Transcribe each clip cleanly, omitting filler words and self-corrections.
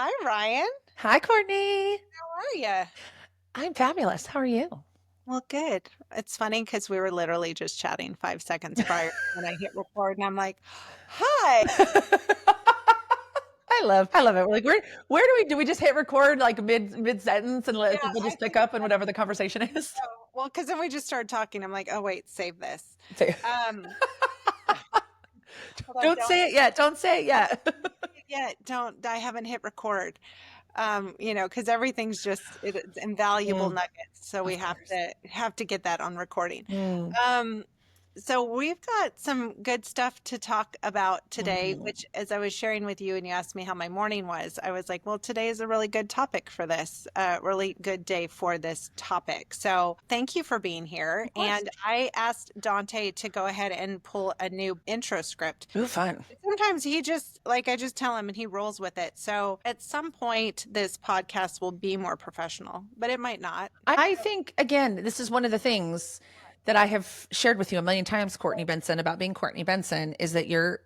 Hi, Ryan. Hi, Courtney. How are you? I'm fabulous. How are you? Well, good. It's funny because we were literally just chatting 5 seconds prior when I hit record, and I'm like, "Hi." I love it. We're like, where do we just hit record like mid sentence and Yeah, let people I just pick think up and whatever the conversation is? so. Well, because then we just started talking. I'm like, "Oh, wait, save this." So, Um, Hold on, don't say it yet. Don't say it don't yet. say it yet. Don't. I haven't hit record. Because everything's it's invaluable Mm, nuggets, so we of have course. to get that on recording. Mm, Um, so we've got some good stuff to talk about today, mm. which as I was sharing with you and you asked me how my morning was, I was like, well, today is a really good topic for this, really good day for this topic. So thank you for being here. Of course. And I asked Dante to go ahead and pull a new intro script. Ooh, fun. Sometimes he just, like, I just tell him and he rolls with it. So at some point, this podcast will be more professional, but it might not. I think again, this is one of the things that I have shared with you a million times, Courtney Benson, about being Courtney Benson, is that you're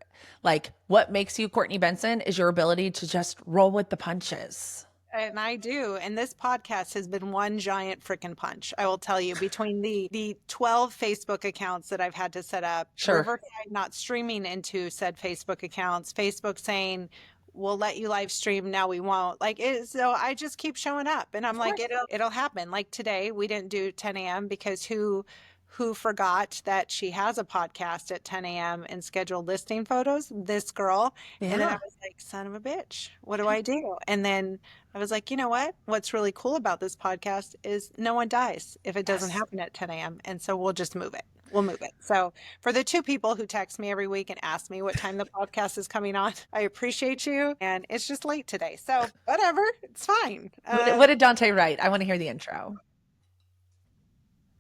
like what makes you Courtney Benson is your ability to just roll with the punches. And I do. And this podcast has been one giant freaking punch. I will tell you, between the 12 Facebook accounts that I've had to set up, Sure. Riverside not streaming into said Facebook accounts, Facebook saying, we'll let you live stream, now we won't. So I just keep showing up and I'm Of like, course. it'll happen. Like today, we didn't do 10 a.m. because who forgot that she has a podcast at 10 a.m. and scheduled listing photos? This girl. And then I Yeah. was like, son of a bitch, what do I do? And then I was like, you know what? What's really cool about this podcast is no one dies if it doesn't Yes. happen at 10 a.m. And so we'll just move it. We'll move it. So for the two people who text me every week and ask me what time the podcast is coming on, I appreciate you. And it's just late today. So whatever, it's fine. What did Dante write? I want to hear the intro.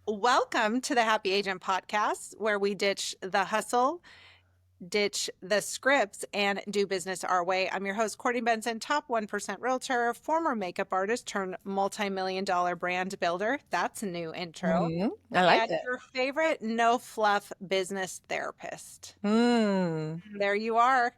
Welcome to the Happy Agent Podcast, where we ditch the hustle, ditch the scripts, and do business our way. I'm your host, Courtney Benson, top 1% realtor, former makeup artist turned multi-million dollar brand builder. That's a new intro. I like And it. your favorite no fluff business therapist. Mm. There you are.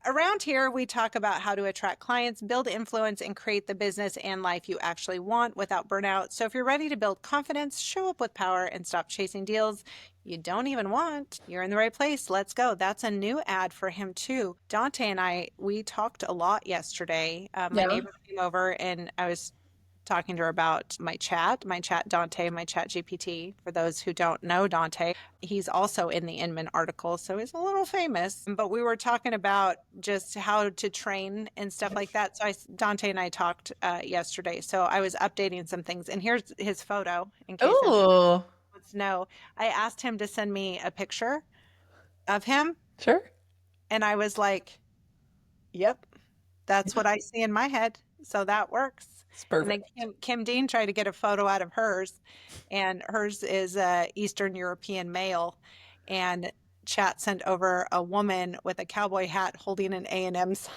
Around here, we talk about how to attract clients, build influence, and create the business and life you actually want without burnout. So if you're ready to build confidence, show up with power, and stop chasing deals you don't even want, you're in the right place. Let's go. That's a new ad for him too. Dante and I, we talked a lot yesterday. My Yeah. neighbor came over and I was talking to her about my chat Dante, my chat GPT. For those who don't know Dante, he's also in the Inman article, so he's a little famous. But we were talking about just how to train and stuff like that. So Dante and I talked yesterday. So I was updating some things, and here's his photo in case anyone Ooh. wants to know. I asked him to send me a picture of him, Sure. and I was like, "Yep, that's what I see in my head. So that works." It's And then perfect. Kim Dean tried to get a photo out of hers, and hers is a Eastern European male. And chat sent over a woman with a cowboy hat holding an A&M sign.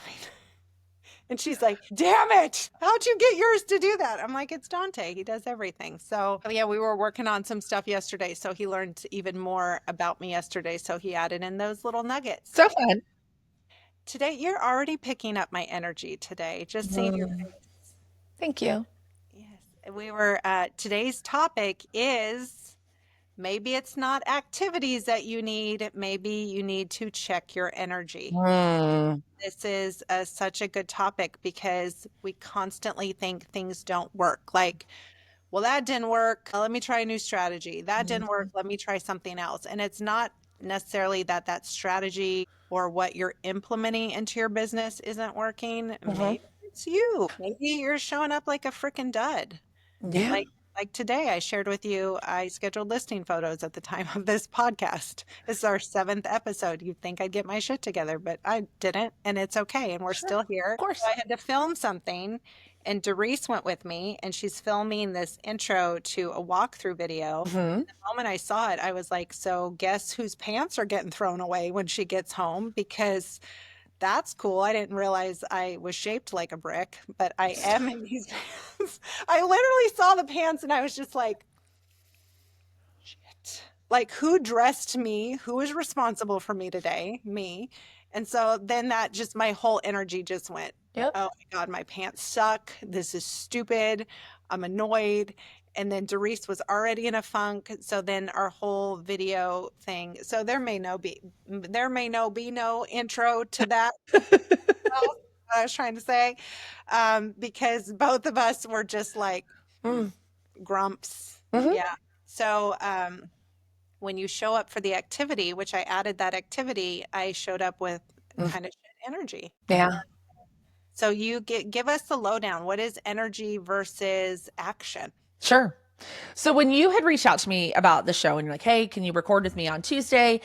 And she's like, damn it, how'd you get yours to do that? I'm like, it's Dante. He does everything. So, yeah, we were working on some stuff yesterday. So he learned even more about me yesterday. So he added in those little nuggets. So fun. Today, you're already picking up my energy today, just seeing your Mm. face. Thank you. Yes. Today's topic is maybe it's not activities that you need, maybe you need to check your energy. Mm. This is such a good topic because we constantly think things don't work. Like, well, that didn't work. Let me try a new strategy. That didn't work. Mhm. Let me try something else. And it's not necessarily that strategy or what you're implementing into your business isn't working. Mhm. Maybe it's you. Maybe you're showing up like a freaking dud. Yeah. Like today, I shared with you, I scheduled listing photos at the time of this podcast. This is our seventh episode. You'd think I'd get my shit together, but I didn't, and it's okay. And we're Sure. still Of here. So course. I had to film something, and Doris went with me, and she's filming this intro to a walkthrough video. Hmm. The moment I saw it, I was like, so guess whose pants are getting thrown away when she gets home? Because that's cool. I didn't realize I was shaped like a brick, but I am in these pants. I literally saw the pants and I was just like, shit. Like, who dressed me? Who is responsible for me today? Me. And so then that just, my whole energy just went, Yep. oh my God, my pants suck. This is stupid. I'm annoyed. And then Doris was already in a funk. So then our whole video thing. So there may no intro to that. What I was trying to say, because both of us were just like Mm. grumps. Hmm. Yeah. So when you show up for the activity, which I added that activity, I showed up with Mm. kind of shit energy. Yeah. So give us the lowdown. What is energy versus action? Sure. So when you had reached out to me about the show and you're like, hey, can you record with me on Tuesday?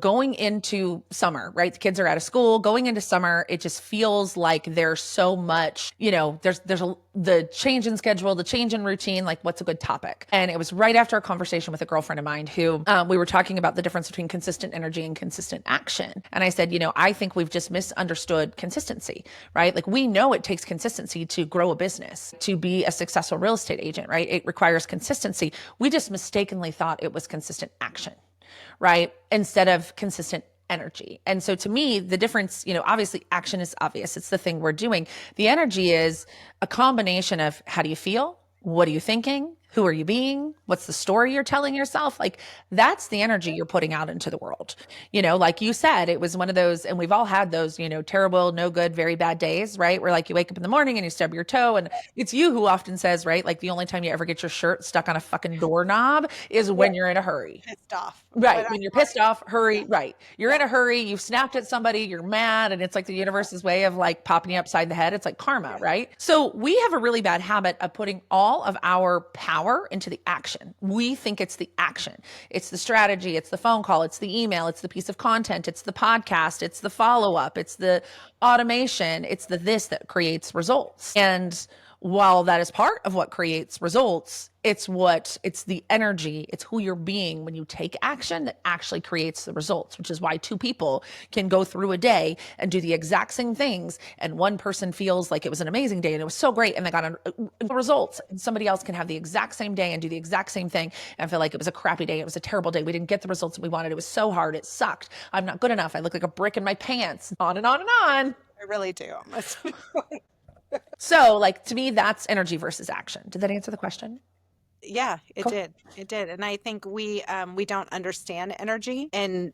Going into summer, right? The kids are out of school, going into summer, it just feels like there's so much, the change in schedule, the change in routine, like what's a good topic? And it was right after a conversation with a girlfriend of mine who we were talking about the difference between consistent energy and consistent action. And I said, I think we've just misunderstood consistency, right? Like we know it takes consistency to grow a business, to be a successful real estate agent, right? It requires consistency. We just mistakenly thought it was consistent action, right? Instead of consistent energy. And so to me, the difference, obviously action is obvious. It's the thing we're doing. The energy is a combination of how do you feel? What are you thinking? Who are you being? What's the story you're telling yourself? Like that's the energy you're putting out into the world. Like you said, it was one of those, and we've all had those, terrible, no good, very bad days, right? Where like you wake up in the morning and you stub your toe. And it's you who often says, right? Like the only time you ever get your shirt stuck on a fucking doorknob is Yeah. when you're in a hurry. Pissed off. Right. When you're pissed off, hurry. Yeah, Right. You're in yeah, a hurry. You've snapped at somebody. You're mad. And it's like the universe's way of like popping you upside the head. It's like karma. yeah. Right. So we have a really bad habit of putting all of our power into the action. We think it's the action. It's the strategy. It's the phone call. It's the email. It's the piece of content. It's the podcast. It's the follow up. It's the automation. It's the this that creates results. And while that is part of what creates results, it's the energy, it's who you're being when you take action that actually creates the results, which is why two people can go through a day and do the exact same things. And one person feels like it was an amazing day and it was so great and they got results. And somebody else can have the exact same day and do the exact same thing and feel like it was a crappy day. It was a terrible day. We didn't get the results that we wanted. It was so hard. It sucked. I'm not good enough. I look like a brick in my pants, on and on and on. I really do. So, like, to me, that's energy versus action. Did that answer the question? Yeah, it Cool. did. It did. And I think we don't understand energy. And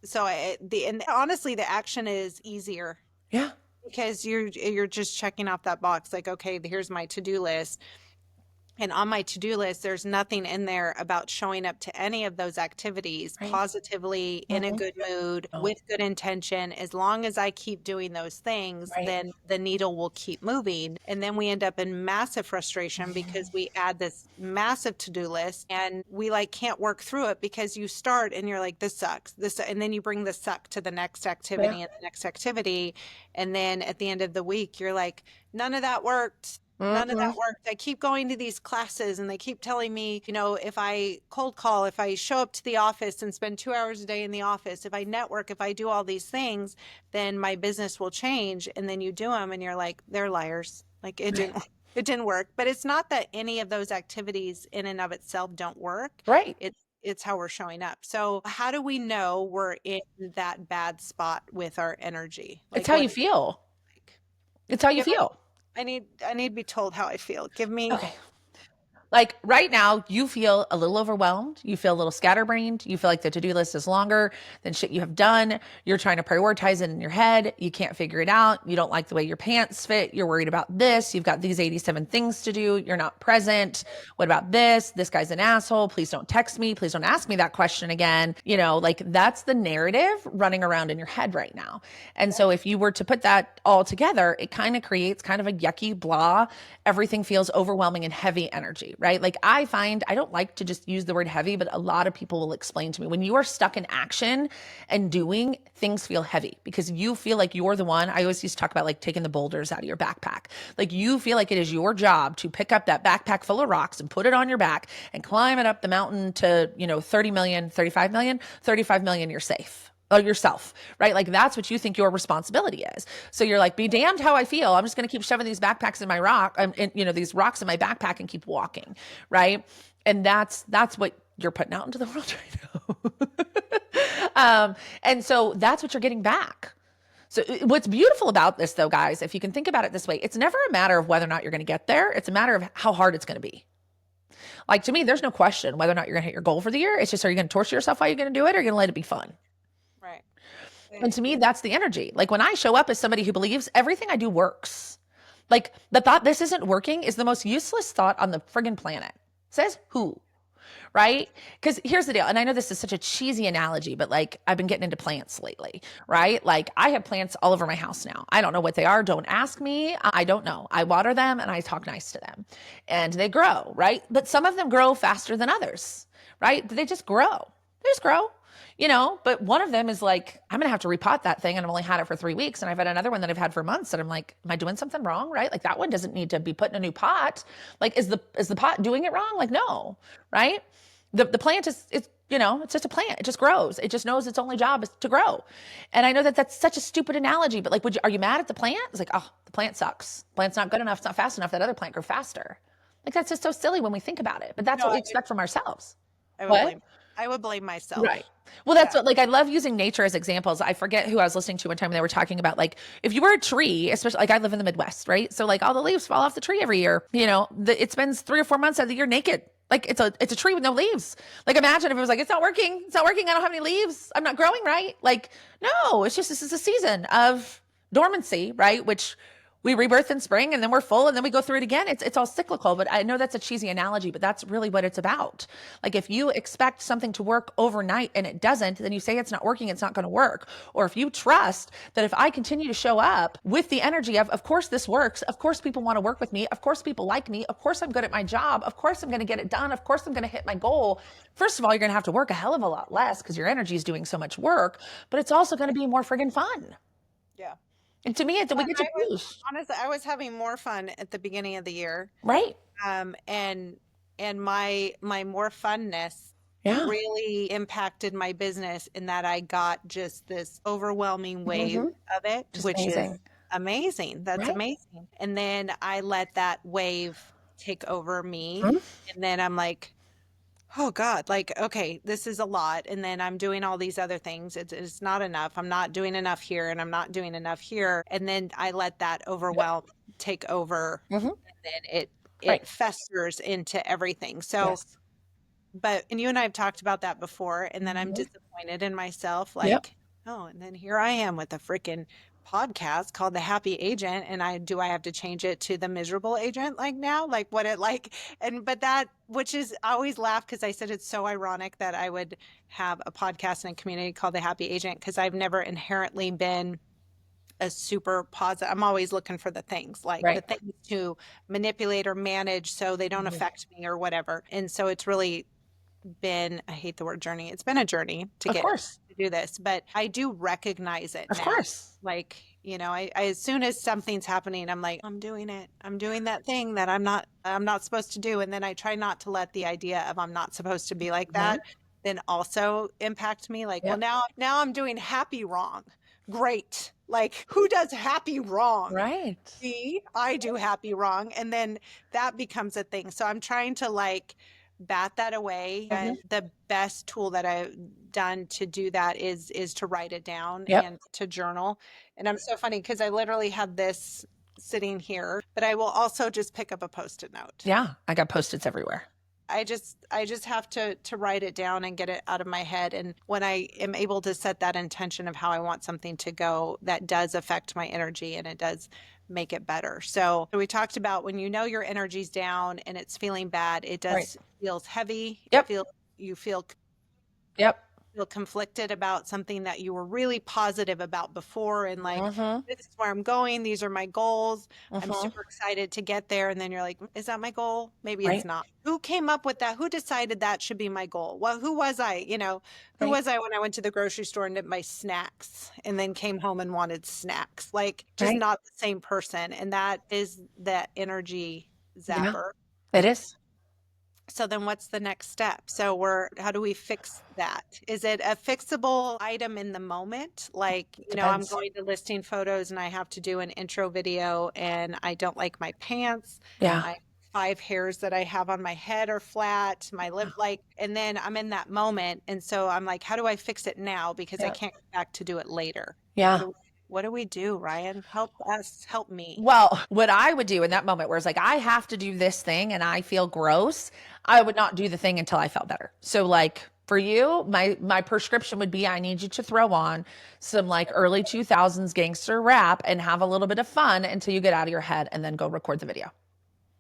so and honestly the action is easier Yeah. because you're just checking off that box like, okay, here's my to-do list. And on my to-do list, there's nothing in there about showing up to any of those activities Right. positively, in a good mood, No. with good intention. As long as I keep doing those things, Right. then the needle will keep moving. And then we end up in massive frustration because we add this massive to-do list and we like can't work through it because you start and you're like, this sucks. And then you bring the suck to the next Yeah. activity and the next activity. And then at the end of the week, you're like, none of that worked. None of that Mm-mm. worked. I keep going to these classes and they keep telling me, if I cold call, if I show up to the office and spend 2 hours a day in the office, if I network, if I do all these things, then my business will change. And then you do them and you're like, they're liars. Like it didn't work. But it's not that any of those activities in and of itself don't work. Right. It's how we're showing up. So how do we know we're in that bad spot with our energy? It's Like how you what feel. like It's how you give us feel. I need to be told how I feel. Give me Okay. Like right now, you feel a little overwhelmed. You feel a little scatterbrained. You feel like the to-do list is longer than shit you have done. You're trying to prioritize it in your head. You can't figure it out. You don't like the way your pants fit. You're worried about this. You've got these 87 things to do. You're not present. What about this? This guy's an asshole. Please don't text me. Please don't ask me that question again. Like that's the narrative running around in your head right now. And so if you were to put that all together, it kind of creates kind of a yucky blah. Everything feels overwhelming and heavy energy, right? Like I find, I don't like to just use the word heavy, but a lot of people will explain to me when you are stuck in action and doing, things feel heavy because you feel like you're the one. I always used to talk about like taking the boulders out of your backpack. Like you feel like it is your job to pick up that backpack full of rocks and put it on your back and climb it up the mountain to, 30 million, 35 million, 35 million, you're safe. Yourself, right? Like that's what you think your responsibility is. So you're like, be damned how I feel. I'm just going to keep shoving these backpacks in my these rocks in my backpack and keep walking, right? And that's what you're putting out into the world right now. And so that's what you're getting back. So what's beautiful about this though, guys, if you can think about it this way, it's never a matter of whether or not you're going to get there. It's a matter of how hard it's going to be. Like to me, there's no question whether or not you're going to hit your goal for the year. It's just, are you going to torture yourself while you're going to do it, or are you going to let it be fun? Right. And to me, that's the energy. Like when I show up as somebody who believes everything I do works, like the thought this isn't working is the most useless thought on the friggin' planet. Says who? Right? Because here's the deal. And I know this is such a cheesy analogy, but like I've been getting into plants lately, right? Like I have plants all over my house now. I don't know what they are. Don't ask me. I don't know. I water them and I talk nice to them and they grow, right? But some of them grow faster than others, right? They just grow. They just grow. But one of them is like, I'm going to have to repot that thing. And I've only had it for 3 weeks. And I've had another one that I've had for months. And I'm like, am I doing something wrong? Right? Like that one doesn't need to be put in a new pot. Like, is the pot doing it wrong? Like, no. Right? The plant is, it's just a plant. It just grows. It just knows its only job is to grow. And I know that that's such a stupid analogy, but like, are you mad at the plant? It's like, oh, the plant sucks. The plant's not good enough. It's not fast enough. That other plant grew faster. Like, that's just so silly when we think about it, but that's No, what we expect from ourselves. I would What? blame I would blame myself. Right. Well, that's what, like, I love using nature as examples. I forget who I was listening to one time. They were talking about, like, if you were a tree, especially, like, I live in the Midwest, right? So, like, all the leaves fall off the tree every year. It spends 3 or 4 months out of the year naked. Like, it's a tree with no leaves. Like, imagine if it was like, it's not working. It's not working. I don't have any leaves. I'm not growing right. Like, no, it's just, this is a season of dormancy, right? Which we rebirth in spring and then we're full and then we go through it again. It's all cyclical, but I know that's a cheesy analogy, but that's really what it's about. Like if you expect something to work overnight and it doesn't, then you say it's not working, it's not going to work. Or if you trust that if I continue to show up with the energy of course this works, of course people want to work with me, of course people like me, of course I'm good at my job, of course I'm going to get it done, of course I'm going to hit my goal. First of all, you're going to have to work a hell of a lot less because your energy is doing so much work, but it's also going to be more friggin' fun. Yeah. And to me, we But get to I was choose, honestly, I was having more fun at the beginning of the year. right? And my more funness Yeah. really impacted my business in that I got just this overwhelming wave Mm-hmm. of it, Just which is amazing. amazing. That's Right? amazing. And then I let that wave take over me. Mhm. And then I'm like, oh God, like, okay, this is a lot. And then I'm doing all these other things. It's not enough. I'm not doing enough here and I'm not doing enough here. And then I let that Yep. overwhelm take over Mhm. and then Right. it festers into everything. So, Yes. and you and I have talked about that before, and then I'm Mhm. disappointed in myself, Yep. like, oh, and then here I am with a freaking podcast called The Happy Agent, and I have to change it to The Miserable Agent like now? Like what it like and but that which is I always laugh because I said it's so ironic that I would have a podcast in a community called The Happy Agent because I've never inherently been a super positive. I'm always looking for the things, like the Right. things to manipulate or manage so they don't Mhm. affect me or whatever. And so it's really been, I hate the word journey. It's been a journey to Of get course. to do this, but I do recognize it Of now. course. Like, I as soon as something's happening, I'm like, I'm doing it. I'm doing that thing that I'm not supposed to do. And then I try not to let the idea of I'm not supposed to be like Mhm. that then also impact me. Like, well, Yep. now I'm doing happy wrong. Great. Like, who does happy wrong? Right. Me, I do happy wrong. And then that becomes a thing. So I'm trying to like bat that away. Mhm. And the best tool that I've done to do that is to write it down Yep. and to journal. And I'm so funny because I literally have this sitting here, but I will also just pick up a post-it note. Yeah. I got Post-its everywhere. I just have to write it down and get it out of my head. And when I am able to set that intention of how I want something to go, that does affect my energy and it does make it better. So we talked about when you know your energy's down and it's feeling bad, it Right. does feels heavy. Yep. You Yep. feel conflicted about something that you were really positive about before and like Mhm. this is where I'm going, these are my goals, I'm Mhm. super excited to get there, and then you're like, is that my goal? Maybe it's Right. not. Who came up with that? Who decided that should be my goal? Well, who was I? Who Right. was I when I went to the grocery store and did my snacks and then came home and wanted snacks? Like just Right. not the same person, and that is that energy Yeah. zapper. It is. So then what's the next step? So how do we fix that? Is it a fixable item in the moment? Like, I'm Depends. going to listing photos and I have to do an intro video and I don't like my pants. Yeah. I'm 5 hairs that I have on my head are flat, my lip, like, and then I'm in that moment. And so I'm like, how do I fix it now? Because I Yeah. can't go back to do it later. Yeah. What do we do, Ryan? Help us, help me. Well, what I would do in that moment where it's like, I have to do this thing and I feel gross, I would not do the thing until I felt better. So like for you, my prescription would be I need you to throw on some like early 2000s gangster rap and have a little bit of fun until you get out of your head and then go record the video.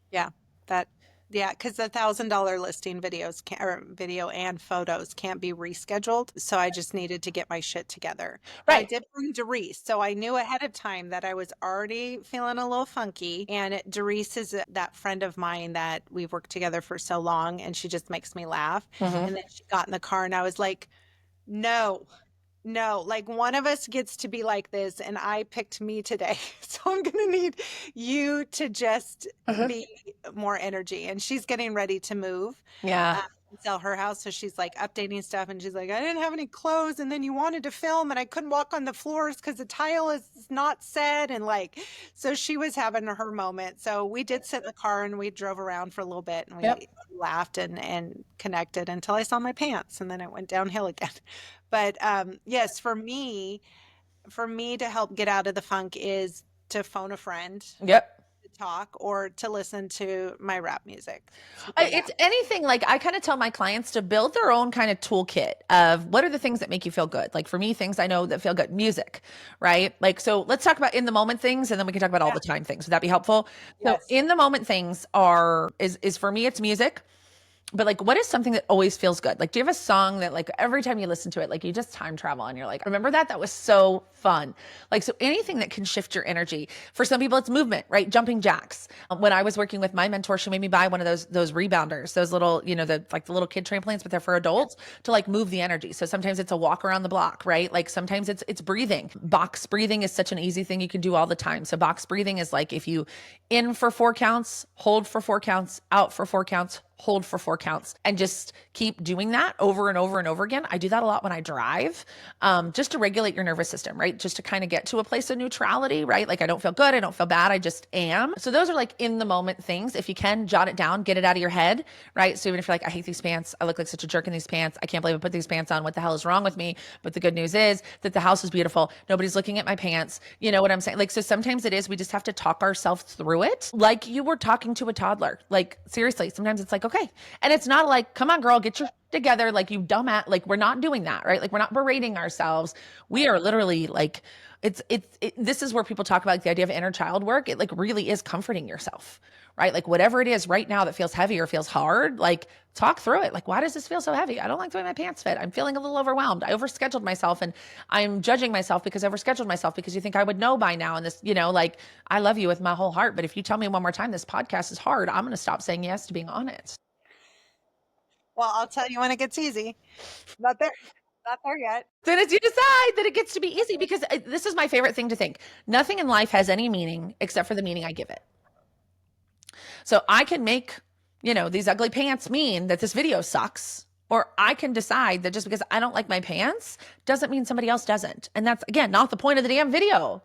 Yeah, that, yeah, because the $1,000 listing videos can or video and photos can't be rescheduled. So I just needed to get my shit together. And I Right. did bring Doris. So I knew ahead of time that I was already feeling a little funky. And Doris is that friend of mine that we've worked together for so long, and she just makes me laugh. Mm-hmm. And then she got in the car and I was like, no. No, like one of us gets to be like this, and I picked me today. So I'm gonna need you to just Uh-huh. be more energy. And she's getting ready to move, Yeah. uh, and sell her house. So she's like updating stuff, and she's like, I didn't have any clothes, and then you wanted to film, and I couldn't walk on the floors because the tile is not set, and like, so she was having her moment. So we did sit in the car and we drove around for a little bit, and Yep. we laughed and connected until I saw my pants, and then it went downhill again. But yes, for me to help get out of the funk is to phone a friend, Yep. to talk, or to listen to my rap music. Super bad. It's anything like I kind of tell my clients to build their own kind of toolkit of what are the things that make you feel good. Like for me, things I know that feel good, music, right? Like, so let's talk about in the moment things and then we can talk about all Yeah. the time things. Would that be helpful? So Yes. in the moment things is for me, it's music. But like, what is something that always feels good? Like, do you have a song that like every time you listen to it, like you just time travel and you're like, remember that? That was so fun. Like, so anything that can shift your energy. For some people, it's movement, right? Jumping jacks. When I was working with my mentor, she made me buy one of those rebounders, those little, the little kid trampolines, but they're for adults to like move the energy. So sometimes it's a walk around the block, right? Like sometimes it's breathing. Box breathing is such an easy thing you can do all the time. So box breathing is like if you in for 4 counts, hold for 4 counts, out for 4 counts, hold for 4 counts, and just keep doing that over and over and over again. I do that a lot when I drive, just to regulate your nervous system, right? Just to kind of get to a place of neutrality, right? Like I don't feel good, I don't feel bad, I just am. So those are like in the moment things. If you can jot it down, get it out of your head, right? So even if you're like, I hate these pants, I look like such a jerk in these pants, I can't believe I put these pants on, what the hell is wrong with me? But the good news is that the house is beautiful, nobody's looking at my pants. You know what I'm saying? Like, so sometimes it is, we just have to talk ourselves through it like you were talking to a toddler. Like seriously, sometimes it's like, okay. And it's not like, come on, girl, get your together. Like you dumbass. Like we're not doing that, right? Like we're not berating ourselves. We are literally like, this is where people talk about like, the idea of inner child work. It like really is comforting yourself, right? Like whatever it is right now that feels heavy or feels hard, like talk through it. Like, why does this feel so heavy? I don't like the way my pants fit. I'm feeling a little overwhelmed. I overscheduled myself and I'm judging myself because I overscheduled myself because you think I would know by now. And this, like I love you with my whole heart. But if you tell me one more time, this podcast is hard, I'm going to stop saying yes to being on it. Well, I'll tell you when it gets easy. Not there, not there yet. Then as you decide that it gets to be easy, because this is my favorite thing to think. Nothing in life has any meaning except for the meaning I give it. So I can make, these ugly pants mean that this video sucks. Or I can decide that just because I don't like my pants doesn't mean somebody else doesn't. And that's, again, not the point of the damn video.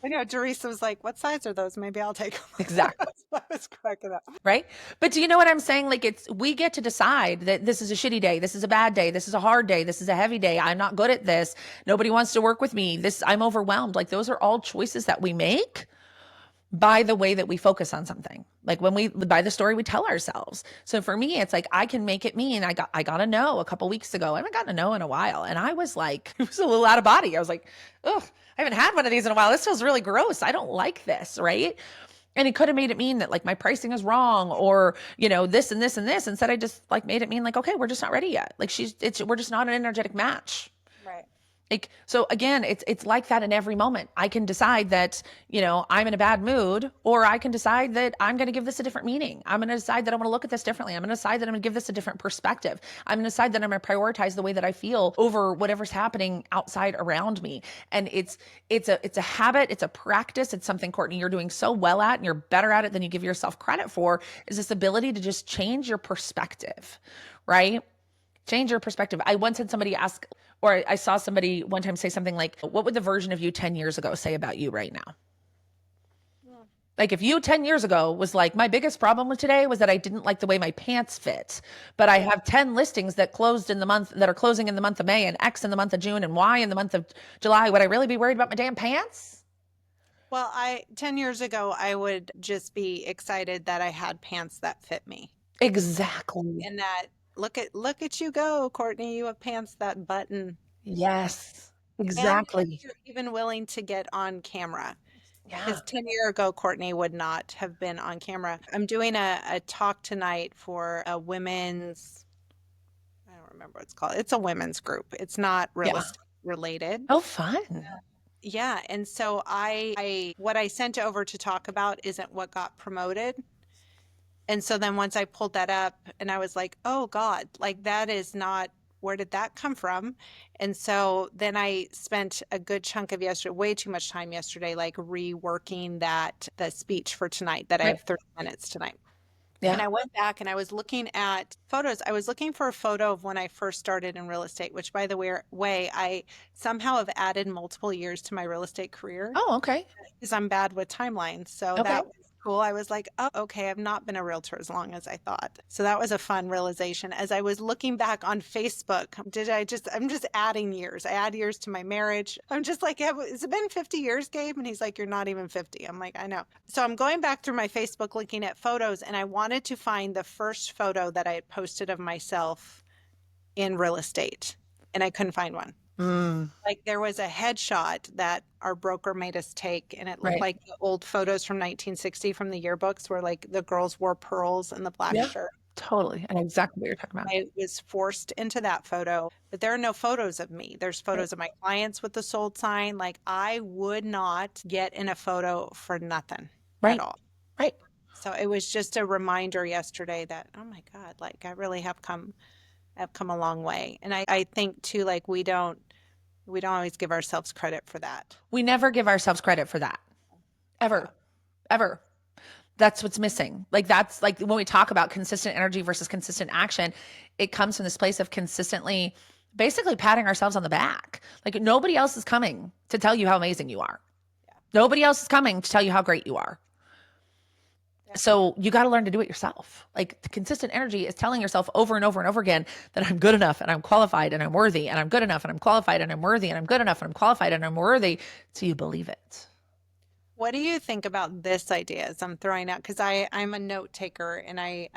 I know Teresa was like, what size are those? Maybe I'll take them. Exactly. I was cracking up. Right. But do you know what I'm saying? Like we get to decide that this is a shitty day. This is a bad day. This is a hard day. This is a heavy day. I'm not good at this. Nobody wants to work with me. I'm overwhelmed. Like those are all choices that we make by the way that we focus on something. Like by the story we tell ourselves. So for me, it's like, I can make it mean I got a no a couple weeks ago. I haven't gotten a no in a while. And I was like, it was a little out of body. I was like, oh, I haven't had one of these in a while. This feels really gross. I don't like this. Right. And it could have made it mean that like my pricing is wrong or, this and this and this. Instead, I just like made it mean like, okay, we're just not ready yet. Like we're just not an energetic match. Right. Like, so again, it's like that in every moment. I can decide that, I'm in a bad mood, or I can decide that I'm going to give this a different meaning. I'm going to decide that I'm going to look at this differently. I'm going to decide that I'm going to give this a different perspective. I'm going to decide that I'm going to prioritize the way that I feel over whatever's happening outside around me. And it's a habit. It's a practice. It's something, Courtney, you're doing so well at, and you're better at it than you give yourself credit for, is this ability to just change your perspective, right? Change your perspective. I once had somebody ask, or I saw somebody one time say something like, what would the version of you 10 years ago say about you right now? Like if you 10 years ago was like, my biggest problem with today was that I didn't like the way my pants fit, but I Yeah. have 10 listings that closed in the month that are closing in the month of May and X in the month of June and Y in the month of July. Would I really be worried about my damn pants? Well, 10 years ago, I would just be excited that I had pants that fit me. Exactly. And that look at you go, Courtney, you have pants that button. Yes, And exactly. you're even willing to get on camera. Yeah. Because 10 years ago, Courtney would not have been on camera. I'm doing a talk tonight for a women's, I don't remember what it's called. It's a women's group. It's not real Yeah. estate related. Oh, fun. Yeah. And so what I sent over to talk about isn't what got promoted. And so then once I pulled that up and I was like, oh God, like that is not, where did that come from? And so then I spent a good chunk of yesterday, way too much time yesterday, like reworking the speech for tonight that I Right. have 30 minutes tonight. And Yeah. I went back and I was looking at photos. I was looking for a photo of when I first started in real estate, which by the way, I somehow have added multiple years to my real estate career Oh, okay. because I'm bad with timelines. So Okay. that was cool. I was like, oh, okay, I've not been a realtor as long as I thought. So that was a fun realization. As I was looking back on Facebook, I'm just adding years. I add years to my marriage. I'm just like, has it been 50 years, Gabe? And he's like, you're not even 50. I'm like, I know. So I'm going back through my Facebook looking at photos, and I wanted to find the first photo that I had posted of myself in real estate, and I couldn't find one. Mm, Like there was a headshot that our broker made us take, and it looked right. like the old photos from 1960 from the yearbooks where like the girls wore pearls and the black Yeah. shirt. Totally. I know exactly what you're talking about. I was forced into that photo, but there are no photos of me. There's Right. photos of my clients with the sold sign. Like I would not get in a photo for nothing at Right. all. Right. So it was just a reminder yesterday that, oh my God, like I really have come a long way. And I think too, like we don't always give ourselves credit for that. We never give ourselves credit for that. Yeah. Ever. Ever. That's what's missing. Like that's like when we talk about consistent energy versus consistent action, it comes from this place of consistently basically patting ourselves on the back. Like nobody else is coming to tell you how amazing you are. Yeah. Nobody else is coming to tell you how great you are. Yeah. So you got to learn to do it yourself. Like the consistent energy is telling yourself over and over and over again that I'm good enough and I'm qualified and I'm worthy and I'm good enough and I'm qualified and I'm worthy and I'm good enough and I'm qualified and I'm worthy. So you believe it. What do you think about this idea as I'm throwing out? Because I'm a note taker, and I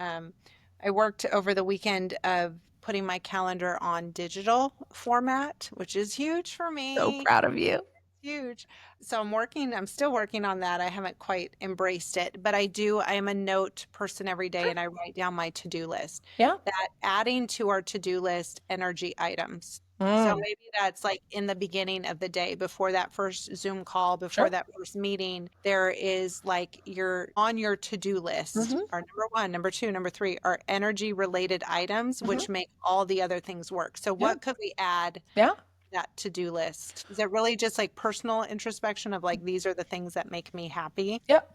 worked over the weekend of putting my calendar on digital format, which is huge for So me. proud of you. Huge. So I'm still working on that. I haven't quite embraced it, but I am a note person every day, Sure. and I write down my to-do list. Yeah. That adding to our to-do list energy items. So Mm, maybe that's like in the beginning of the day, before that first Zoom call, before sure. that first meeting, there is like your on your to-do list Hmm. are number one, number two, number three are energy related items, Hmm. which make all the other things work. So Yeah. what could we add Yeah. that to-do list? Is it really just like personal introspection of like these are the things that make me happy? Yep.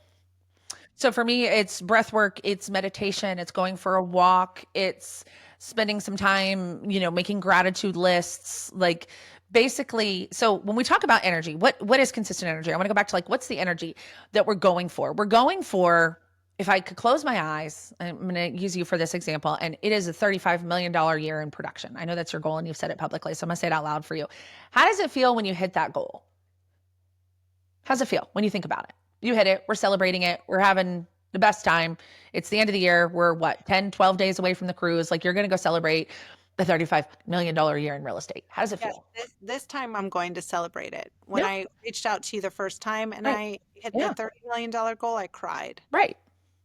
So for me, it's breath work, it's meditation, it's going for a walk, it's spending some time, making gratitude lists. Like basically, so when we talk about energy, what is consistent energy? I want to go back to like what's the energy that we're going for? We're going for, if I could close my eyes, I'm going to use you for this example, and it is a $35 million year in production. I know that's your goal and you've said it publicly, so I'm going to say it out loud for you. How does it feel when you hit that goal? How's it feel when you think about it? You hit it. We're celebrating it. We're having the best time. It's the end of the year. We're what, 10, 12 days away from the cruise. Like you're going to go celebrate the $35 million a year in real estate. How does it Yes, feel? this time I'm going to celebrate it. When Yeah. I reached out to you the first time and Right. I hit the Yeah. $30 million goal, I cried Right.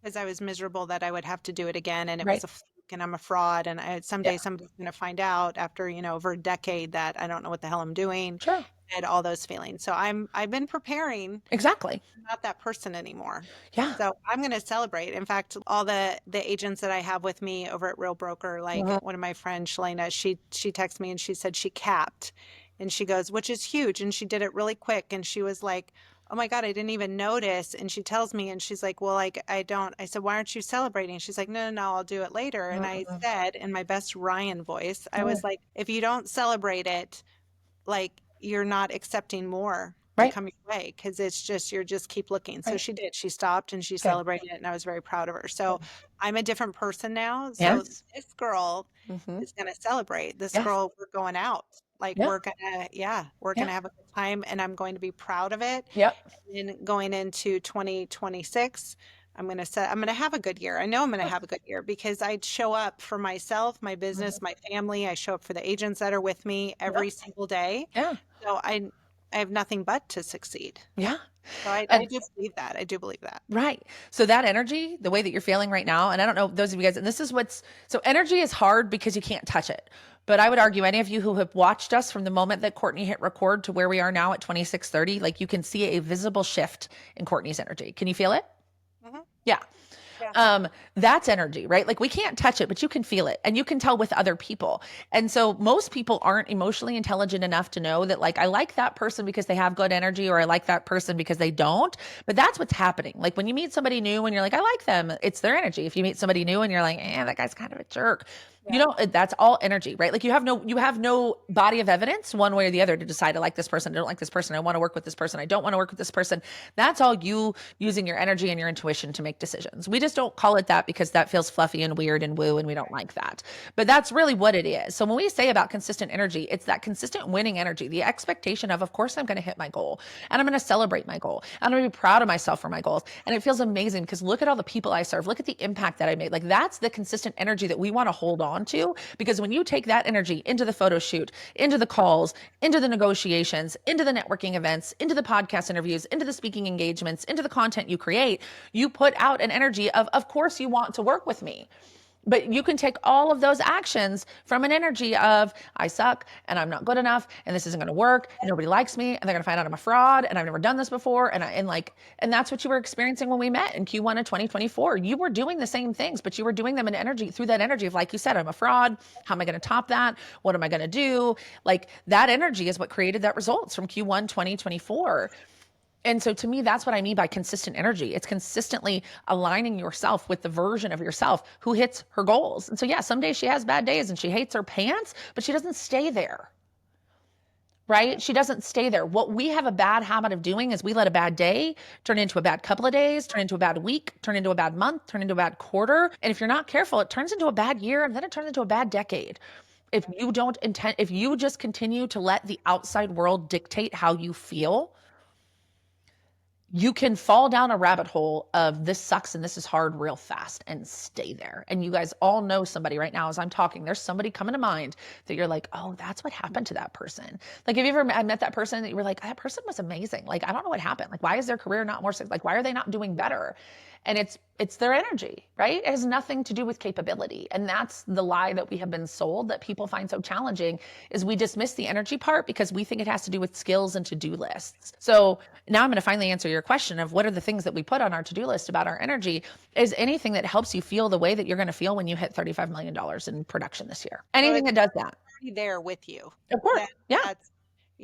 because I was miserable that I would have to do it again, and it was Right. a fluke and I'm a fraud, and Yeah. someday somebody's going to find out after, over a decade that I don't know what the hell I'm doing. Sure. I had all those feelings. So I've been preparing. Exactly. I'm not that person anymore. Yeah. So I'm going to celebrate. In fact, all the agents that I have with me over at Real Broker, like Mhm. one of my friends, Shalena, she texted me and she said she capped, and she goes, which is huge. And she did it really quick. And she was like, oh my God, I didn't even notice. And she tells me, and she's like, well, like, I said, why aren't you celebrating? She's like, no, no, no, I'll do it later. And I Mm-mm. said, in my best Ryan voice, I Mm. was like, if you don't celebrate it, like, you're not accepting more. to Right. come your way, because it's just, you're just keep looking. So Right. she did. She stopped and she Good. celebrated it, and I was very proud of her. So Good. I'm a different person now. So Yes. this girl Mm-hmm. is going to celebrate. This Yes. girl, we're going out. Like Yeah. we're gonna, yeah, we're Yeah. gonna have a good time, and I'm going to be proud of it. Yep. And then going into 2026, I'm gonna have a good year. I know I'm gonna Yeah. have a good year because I show up for myself, my Mhm. business, my family. I show up for the agents that are with me Yeah. every single day. Yeah. So I have nothing but to succeed. Yeah. So I And do believe that. I do believe that. right. So that energy, the way that you're feeling right now, and I don't know those of you guys, and this is what's so energy is hard because you can't touch it. But I would argue any of you who have watched us from the moment that Courtney hit record to where we are now at 26:30, like you can see a visible shift in Courtney's energy. Can you feel it? Hmm. Yeah. Yeah. That's energy, right? Like we can't touch it, but you can feel it and you can tell with other people. And so most people aren't emotionally intelligent enough to know that, like, I like that person because they have good energy, or I like that person because they don't. But that's what's happening. Like when you meet somebody new and you're like, I like them, it's their energy. If you meet somebody new and you're like, that guy's kind of a jerk. You Yeah. know, that's all energy, right? Like you have no body of evidence one way or the other to decide I like this person, I don't like this person, I want to work with this person, I don't want to work with this person. That's all you using your energy and your intuition to make decisions. We just don't call it that because that feels fluffy and weird and woo, and we don't like that. But that's really what it is. So when we say about consistent energy, it's that consistent winning energy, the expectation of course, I'm going to hit my goal and I'm going to celebrate my goal. I'm going to be proud of myself for my goals. And it feels amazing because look at all the people I serve. Look at the impact that I made. Like that's the consistent energy that we want to hold on to, because when you take that energy into the photo shoot, into the calls, into the negotiations, into the networking events, into the podcast interviews, into the speaking engagements, into the content you create, you put out an energy of course you want to work with me. But you can take all of those actions from an energy of I suck and I'm not good enough and this isn't going to work and nobody likes me and they're going to find out I'm a fraud and I've never done this before, and that's what you were experiencing when we met in Q1 of 2024. You were doing the same things, but you were doing them in energy, through that energy of, like you said, I'm a fraud. How am I going to top that? What am I going to do? Like that energy is what created that results from Q1 2024. And so to me, that's what I mean by consistent energy. It's consistently aligning yourself with the version of yourself who hits her goals. And so, yeah, some days she has bad days and she hates her pants, but she doesn't stay there, right? She doesn't stay there. What we have a bad habit of doing is we let a bad day turn into a bad couple of days, turn into a bad week, turn into a bad month, turn into a bad quarter. And if you're not careful, it turns into a bad year and then it turns into a bad decade. If you just continue to let the outside world dictate how you feel, you can fall down a rabbit hole of this sucks and this is hard real fast and stay there. And you guys all know somebody right now as I'm talking, there's somebody coming to mind that you're like, oh, that's what happened to that person. Like, have you ever met that person that you were like, that person was amazing. Like, I don't know what happened. Like, why is their career not more, like, why are they not doing better? And it's their energy, right? It has nothing to do with capability. And that's the lie that we have been sold that people find so challenging, is we dismiss the energy part because we think it has to do with skills and to-do lists. So now I'm going to finally answer your question of what are the things that we put on our to-do list about our energy. Is anything that helps you feel the way that you're going to feel when you hit $35 million in production this year. So Anything it's that does that. already there with you. Of course. That Yeah. that's,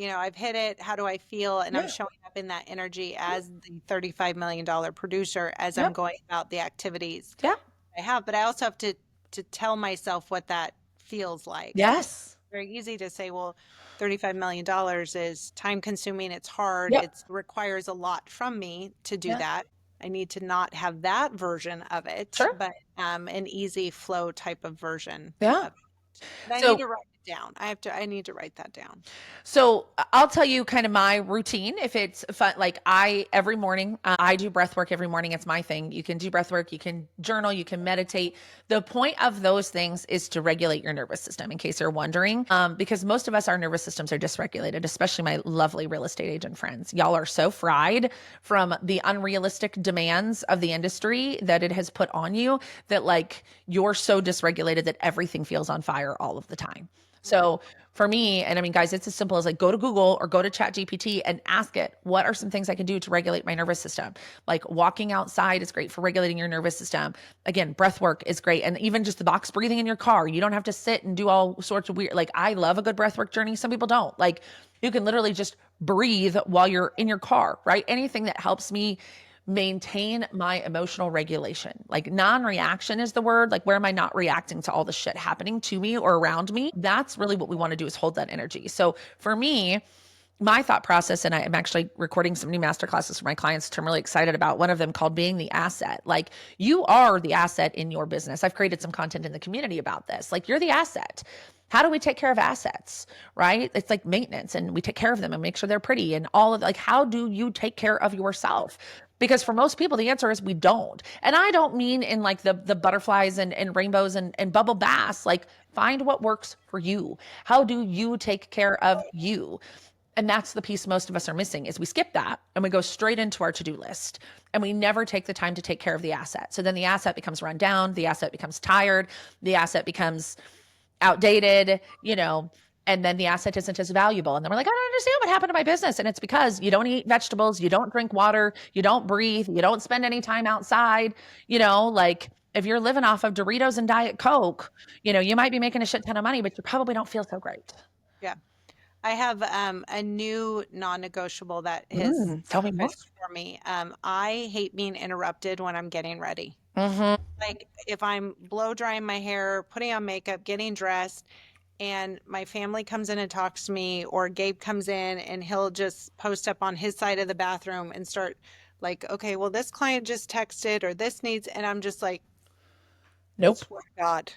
I've hit it. How do I feel? And I'm Yeah. showing up in that energy as the $35 million producer as I'm Yep. going about the activities Yeah. I have. But I also have to tell myself what that feels like. Yes. Very easy to say, well, $35 million is time consuming. It's hard. Yep. It requires a lot from me to do Yeah. that. I need to not have that version of it, Sure. but an easy flow type of version Yeah. of it. But I need So to write it down. I need to write that down. So I'll tell you kind of my routine. If it's fun, like every morning, I do breath work every morning. It's my thing. You can do breath work, you can journal, you can meditate. The point of those things is to regulate your nervous system, in case you're wondering, because most of us, our nervous systems are dysregulated, especially my lovely real estate agent friends. Y'all are so fried from the unrealistic demands of the industry that it has put on you, that like you're so dysregulated that everything feels on fire all of the time. So for me, and I mean, guys, it's as simple as like go to Google or go to ChatGPT and ask it, what are some things I can do to regulate my nervous system? Like walking outside is great for regulating your nervous system. Again, breath work is great. And even just the box breathing in your car, you don't have to sit and do all sorts of weird, like I love a good breath work journey. Some people don't. Like you can literally just breathe while you're in your car, right? Anything that helps me maintain my emotional regulation. Like non-reaction is the word. Like where am I not reacting to all the shit happening to me or around me? That's really what we want to do, is hold that energy. So for me, my thought process, and I'm actually recording some new master classes for my clients, which I'm really excited about. One of them called Being the Asset. Like, you are the asset in your business. I've created some content in the community about this. Like, you're the asset. How do we take care of assets, right? It's like maintenance, and we take care of them and make sure they're pretty and all of, like, how do you take care of yourself? Because for most people, the answer is we don't. And I don't mean in like the butterflies and rainbows and bubble baths. Like, find what works for you. How do you take care of you? And that's the piece most of us are missing, is we skip that and we go straight into our to-do list, and we never take the time to take care of the asset. So then the asset becomes run down, the asset becomes tired, the asset becomes outdated, and then the asset isn't as valuable. And then we're like, I don't understand what happened to my business. And it's because you don't eat vegetables, you don't drink water, you don't breathe, you don't spend any time outside. Like, if you're living off of Doritos and Diet Coke, you might be making a shit ton of money, but you probably don't feel so great. Yeah. I have a new non-negotiable that has Tell me more. surfaced for me. I hate being interrupted when I'm getting ready. Mm-hmm. Like, if I'm blow drying my hair, putting on makeup, getting dressed, and my family comes in and talks to me, or Gabe comes in and he'll just post up on his side of the bathroom and start like, okay, well, this client just texted or this needs, and I'm just like, I Nope. swear to God,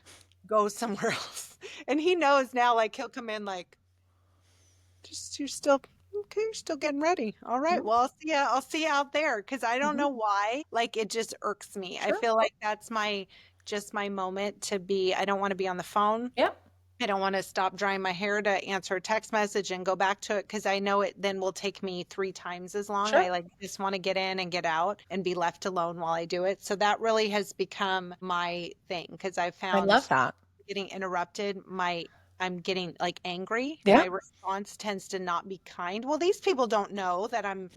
go somewhere else. And he knows now, like, he'll come in like, just, you're still okay, you're still getting ready. All right. Nope. Well, I'll see you out there. Cause I don't Mm-hmm. know why. Like, it just irks me. I Sure. feel like that's my moment to be. I don't want to be on the phone. Yep. I don't want to stop drying my hair to answer a text message and go back to it, because I know it then will take me 3 times as long. I Sure. like just want to get in and get out and be left alone while I do it. So that really has become my thing, because I I found love that. getting interrupted, I'm getting like angry. Yeah. My response tends to not be kind. Well, these people don't know that I'm,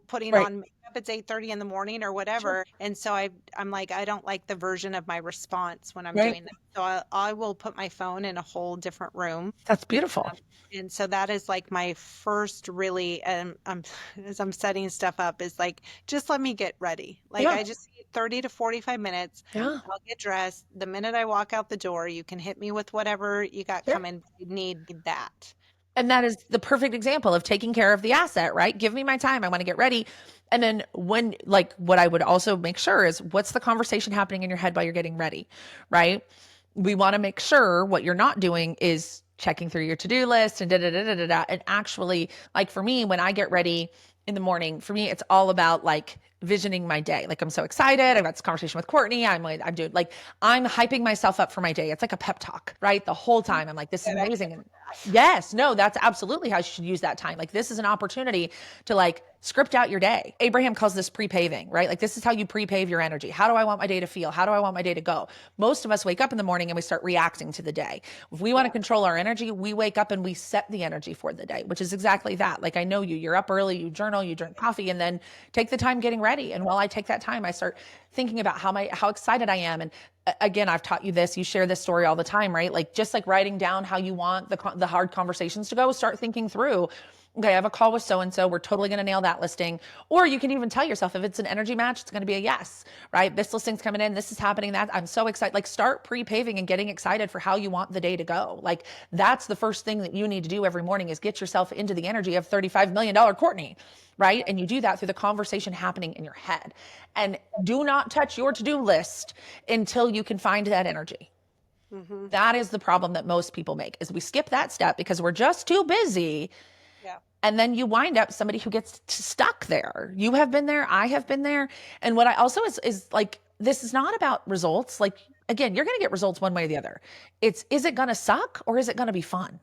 putting Right. on makeup. It's 8:30 in the morning or Sure. whatever. And so I'm like, I don't like the version of my response when I'm Right. doing that. So I will put my phone in a whole different room. That's beautiful. And so that is like my first really, as I'm setting stuff up, is like, just let me get ready. Like, Yeah. I just need 30 to 45 minutes. Yeah. I'll get dressed. The minute I walk out the door, you can hit me with whatever you got Sure. coming. I need that. And that is the perfect example of taking care of the asset, right? Give me my time. I want to get ready. And then when, like, what I would also make sure is, what's the conversation happening in your head while you're getting ready, right? We want to make sure what you're not doing is checking through your to-do list and da da da da da da. And actually, like, for me, when I get ready in the morning, for me, it's all about like visioning my day. Like, I'm so excited. I've got this conversation with Courtney. I'm doing like, I'm hyping myself up for my day. It's like a pep talk, right? The whole time I'm like, this is Good idea. amazing. And yes, no, that's absolutely how you should use that time. Like, this is an opportunity to like script out your day. Abraham calls this pre-paving, right? Like, this is how you pre-pave your energy. How do I want my day to feel? How do I want my day to go? Most of us wake up in the morning and we start reacting to the day. If we want to control our energy, we wake up and we set the energy for the day, which is exactly that. Like, I know you're up early, you journal, you drink coffee, and then take the time getting ready. And while I take that time, I start thinking about how excited I am. And again, I've taught you this, you share this story all the time, right? Like, just like writing down how you want the hard conversations to go, start thinking through, okay, I have a call with so-and-so. We're totally going to nail that listing. Or you can even tell yourself, if it's an energy match, it's going to be a yes, right? This listing's coming in. This is happening. That I'm so excited. Like, start pre-paving and getting excited for how you want the day to go. Like, that's the first thing that you need to do every morning, is get yourself into the energy of $35 million Courtney, right? And you do that through the conversation happening in your head. And do not touch your to-do list until you can find that energy. Mm-hmm. That is the problem that most people make, is we skip that step because we're just too busy. Yeah. And then you wind up somebody who gets stuck there. You have been there. I have been there. And what I also is like, this is not about results. Like, again, you're going to get results one way or the other. Is it going to suck or is it going to be fun?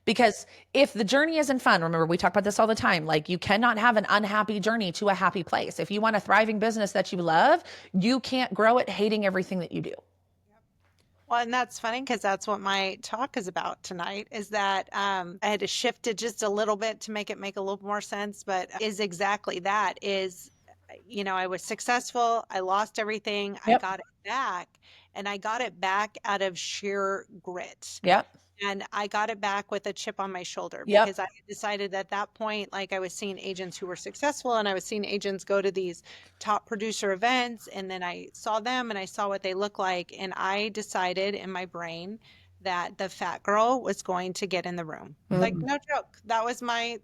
Because if the journey isn't fun, remember, we talk about this all the time. Like, you cannot have an unhappy journey to a happy place. If you want a thriving business that you love, you can't grow it hating everything that you do. Well, and that's funny, because that's what my talk is about tonight, is that I had to shift it just a little bit to make it make a little more sense, but is exactly that is, I was successful. I lost everything. I Yep. got it back, and I got it back out of sheer grit. Yep. And I got it back with a chip on my shoulder, Yep. because I decided at that point, like, I was seeing agents who were successful, and I was seeing agents go to these top producer events. And then I saw them and I saw what they look like. And I decided in my brain that the fat girl was going to get in the room. Like, Mm. no joke. That was my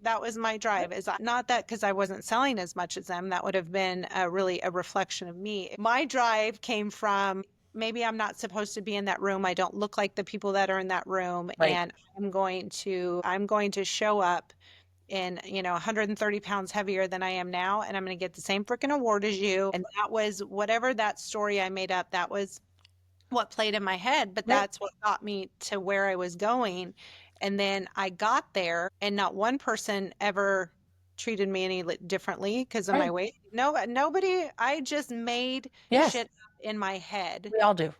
drive. Is not that because I wasn't selling as much as them. That would have been really a reflection of me. My drive came from maybe I'm not supposed to be in that room. I don't look like the people that are in that room, Right. and I'm going to show up in 130 pounds heavier than I am now, and I'm going to get the same freaking award as you. And that was whatever that story I made up. That was what played in my head, but Right. that's what got me to where I was going. And then I got there, and not one person ever treated me any differently because of my Right. weight. No, nobody. I just made Yes. shit up in my head, We all do.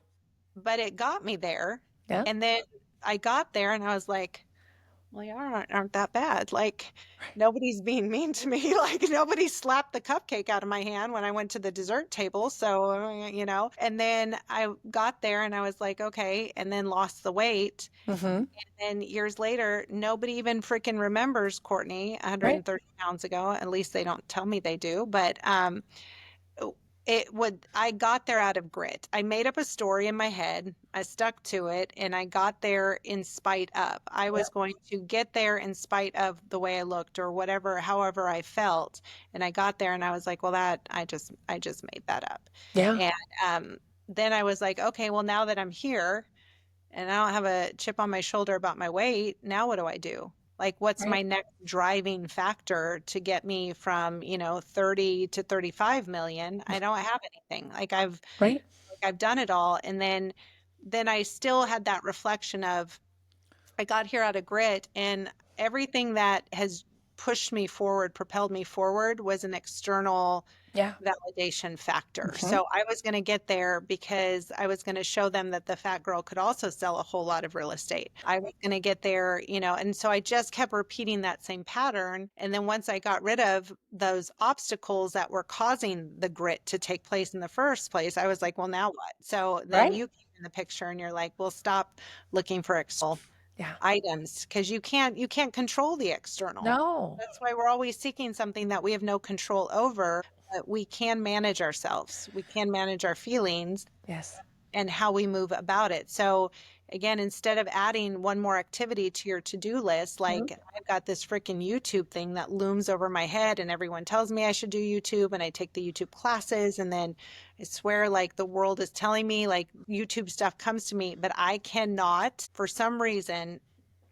but it got me there. Yeah. And then I got there, and I was like, well, you aren't that bad. Like, nobody's being mean to me. Like, nobody slapped the cupcake out of my hand when I went to the dessert table. So, and then I got there and I was like, okay, and then lost the weight. Mm-hmm. And years later, nobody even freaking remembers Courtney Right. 130 pounds ago. At least they don't tell me they do. But I got there out of grit. I made up a story in my head. I stuck to it and I got there in spite of. I Yeah. was going to get there in spite of the way I looked or whatever, however I felt. And I got there and I was like, well, that I just made that up. Yeah. And then I was like, okay, well, now that I'm here, and I don't have a chip on my shoulder about my weight. Now what do I do? Like, what's Right. my next driving factor to get me from, 30 to 35 million? I don't have anything. Right. Like I've done it all. And then I still had that reflection of I got here out of grit, and everything that has pushed me forward, propelled me forward was an external Yeah. validation factor. Mm-hmm. So I was going to get there because I was going to show them that the fat girl could also sell a whole lot of real estate. I was going to get there, and so I just kept repeating that same pattern. And then once I got rid of those obstacles that were causing the grit to take place in the first place, I was like, well, now what? So then Right. you came in the picture and you're like, well, stop looking for external Yeah. items because you can't control the external. No. That's why we're always seeking something that we have no control over, but we can manage ourselves. We can manage our feelings Yes. and how we move about it. So again, instead of adding one more activity to your to-do list, Mhm. like I've got this freaking YouTube thing that looms over my head and everyone tells me I should do YouTube and I take the YouTube classes and then I swear like the world is telling me like YouTube stuff comes to me, but I cannot for some reason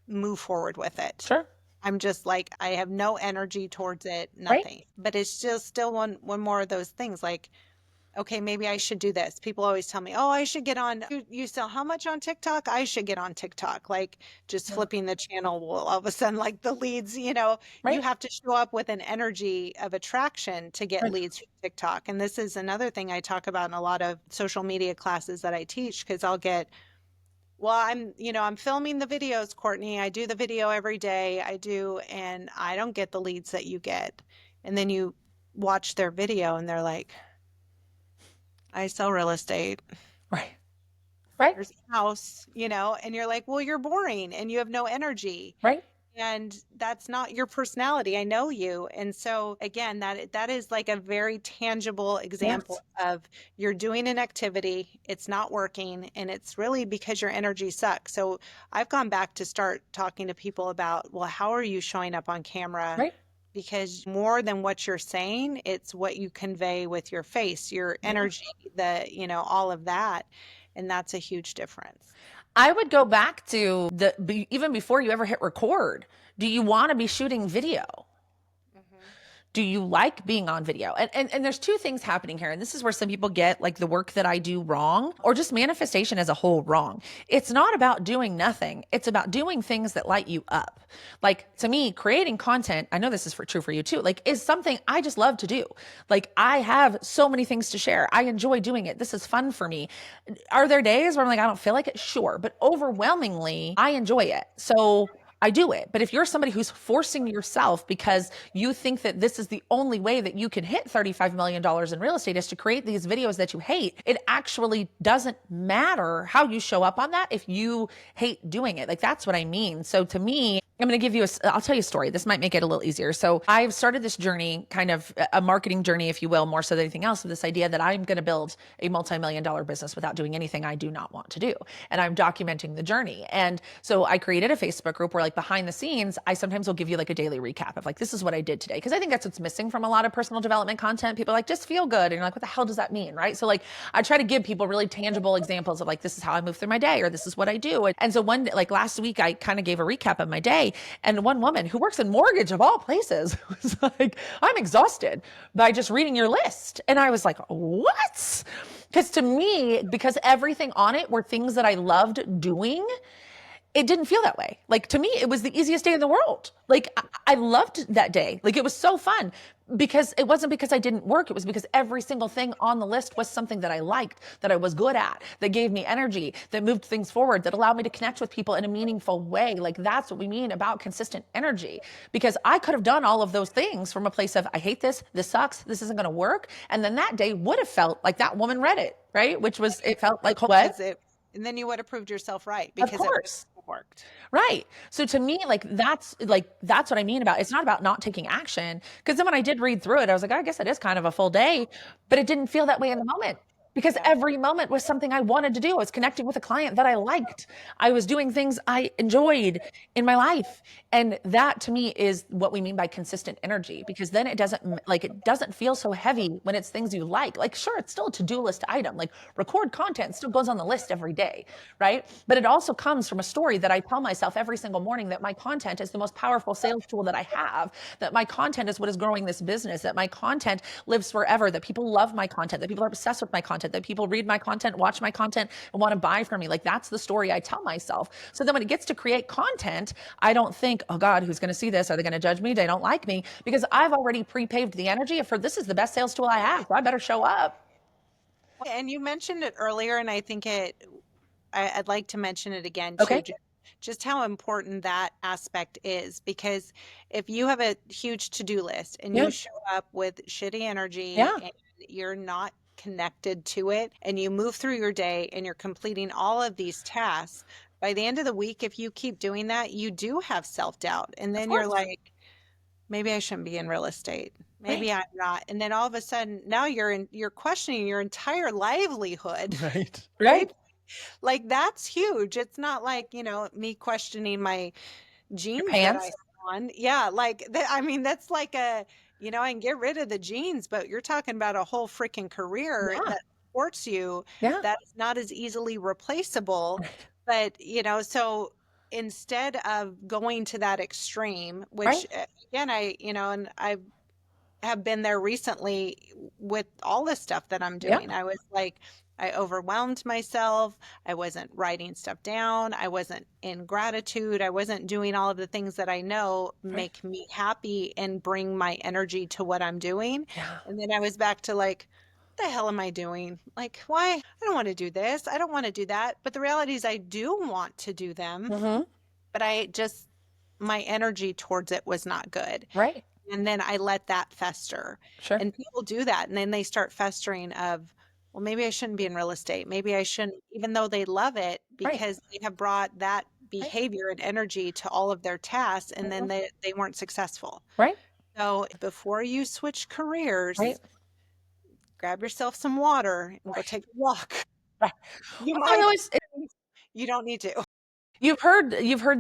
move forward with it. Sure. I'm just like I have no energy towards it, Right. nothing. But it's just still one more of those things like okay, maybe I should do this. People always tell me, oh, I should get on. You sell how much on TikTok? I should get on TikTok. Like just Yeah. flipping the channel will all of a sudden, like the leads, you Right. have to show up with an energy of attraction to get Right. leads from TikTok. And this is another thing I talk about in a lot of social media classes that I teach because I'll get, well, I'm filming the videos, Courtney. I do the video every day. I do, and I don't get the leads that you get. And then you watch their video and they're like, I sell real estate. Right. Right. There's a house, and you're like, well, you're boring and you have no energy. Right. And that's not your personality. I know you. And so again, that is like a very tangible example Yes. of you're doing an activity, it's not working, and it's really because your energy sucks. So I've gone back to start talking to people about, well, how are you showing up on camera? Right. Because more than what you're saying, it's what you convey with your face, your Yeah. energy, all of that. And that's a huge difference. I would go back to even before you ever hit record. Do you want to be shooting video? Mhm. Do you like being on video? And there's two things happening here. And this is where some people get like the work that I do wrong or just manifestation as a whole wrong. It's not about doing nothing. It's about doing things that light you up. Like to me, creating content, I know this is true for you too, like is something I just love to do. Like I have so many things to share. I enjoy doing it. This is fun for me. Are there days where I'm like, I don't feel like it? Sure. But overwhelmingly, I enjoy it. So I do it. But if you're somebody who's forcing yourself because you think that this is the only way that you can hit $35 million in real estate is to create these videos that you hate, it actually doesn't matter how you show up on that if you hate doing it. Like, that's what I mean. So to me, I'm going to give you I'll tell you a story. This might make it a little easier. So I've started this journey, kind of a marketing journey, if you will, more so than anything else, of this idea that I'm going to build a multi-million dollar business without doing anything I do not want to do. And I'm documenting the journey. And so I created a Facebook group where, like, behind the scenes, I sometimes will give you like a daily recap of like, this is what I did today. Cause I think that's what's missing from a lot of personal development content. People are like, just feel good. And you're like, what the hell does that mean? Right. So like, I try to give people really tangible examples of like, this is how I move through my day, or this is what I do. And so like last week, I kind of gave a recap of my day, and one woman who works in mortgage of all places was like, I'm exhausted by just reading your list. And I was like, what? Because to me, because everything on it were things that I loved doing, it didn't feel that way. Like, to me, it was the easiest day in the world. Like, I loved that day. Like, it was so fun, because it wasn't because I didn't work. It was because every single thing on the list was something that I liked, that I was good at, that gave me energy, that moved things forward, that allowed me to connect with people in a meaningful way. Like, that's what we mean about consistent energy, because I could have done all of those things from a place of, I hate this sucks, this isn't going to work. And then that day would have felt like that woman read it, right? Which was, it felt like, what? And then you would have proved yourself right, Of because it course. worked. Right. So to me, that's what I mean about, it's not about not taking action. Because then when I did read through it, I was like, I guess it is kind of a full day, but it didn't feel that way in the moment, because every moment was something I wanted to do. I was connecting with a client that I liked. I was doing things I enjoyed in my life. And that to me is what we mean by consistent energy, because then it doesn't feel so heavy when it's things you like. Like, sure, it's still a to-do list item, like record content still goes on the list every day, right? But it also comes from a story that I tell myself every single morning, that my content is the most powerful sales tool that I have, that my content is what is growing this business, that my content lives forever, that people love my content, that people are obsessed with my content, that people read my content, watch my content, and want to buy from me. Like, that's the story I tell myself. So then when it gets to create content, I don't think, oh God, who's going to see this? Are they going to judge me? They don't like me, because I've already pre-paved the energy for, this is the best sales tool I have, so I better show up. And you mentioned it earlier, and I think I'd like to mention it again too, Okay. just how important that aspect is. Because if you have a huge to-do list and Yeah. you show up with shitty energy, Yeah. and you're not connected to it, and you move through your day and you're completing all of these tasks, by the end of the week, if you keep doing that, you do have self-doubt. And Of then you're course. like, maybe I shouldn't be in real estate. Right. Maybe I'm not. And then all of a sudden, now you're questioning your entire livelihood, Right. right? Right. Like, that's huge. It's not like, me questioning my Your jeans that I pants. have on. Yeah, like that. I mean, that's like I can get rid of the jeans, but you're talking about a whole freaking career Yeah. that supports you, Yeah. that is not as easily replaceable. Right. But, so instead of going to that extreme, Right. which again, and I have been there recently with all this stuff that I'm Yeah. doing. I was like, I overwhelmed myself. I wasn't writing stuff down. I wasn't in gratitude. I wasn't doing all of the things that I know Right. make me happy and bring my energy to what I'm doing. Yeah. And then I was back to like, what the hell am I doing? Like, why? I don't want to do this. I don't want to do that. But the reality is, I do want to do them, Mm-hmm. but my energy towards it was not good. Right. And then I let that fester. Sure. And people do that. And then they start festering of, well, maybe I shouldn't be in real estate. Maybe I shouldn't, even though they love it, Right. because they have brought that Right. behavior and energy to all of their tasks, and then Mhm. they weren't successful. Right. So before you switch careers, Right. grab yourself some water and go Right. take a walk. Right. You I might, always, you don't need to. you've heard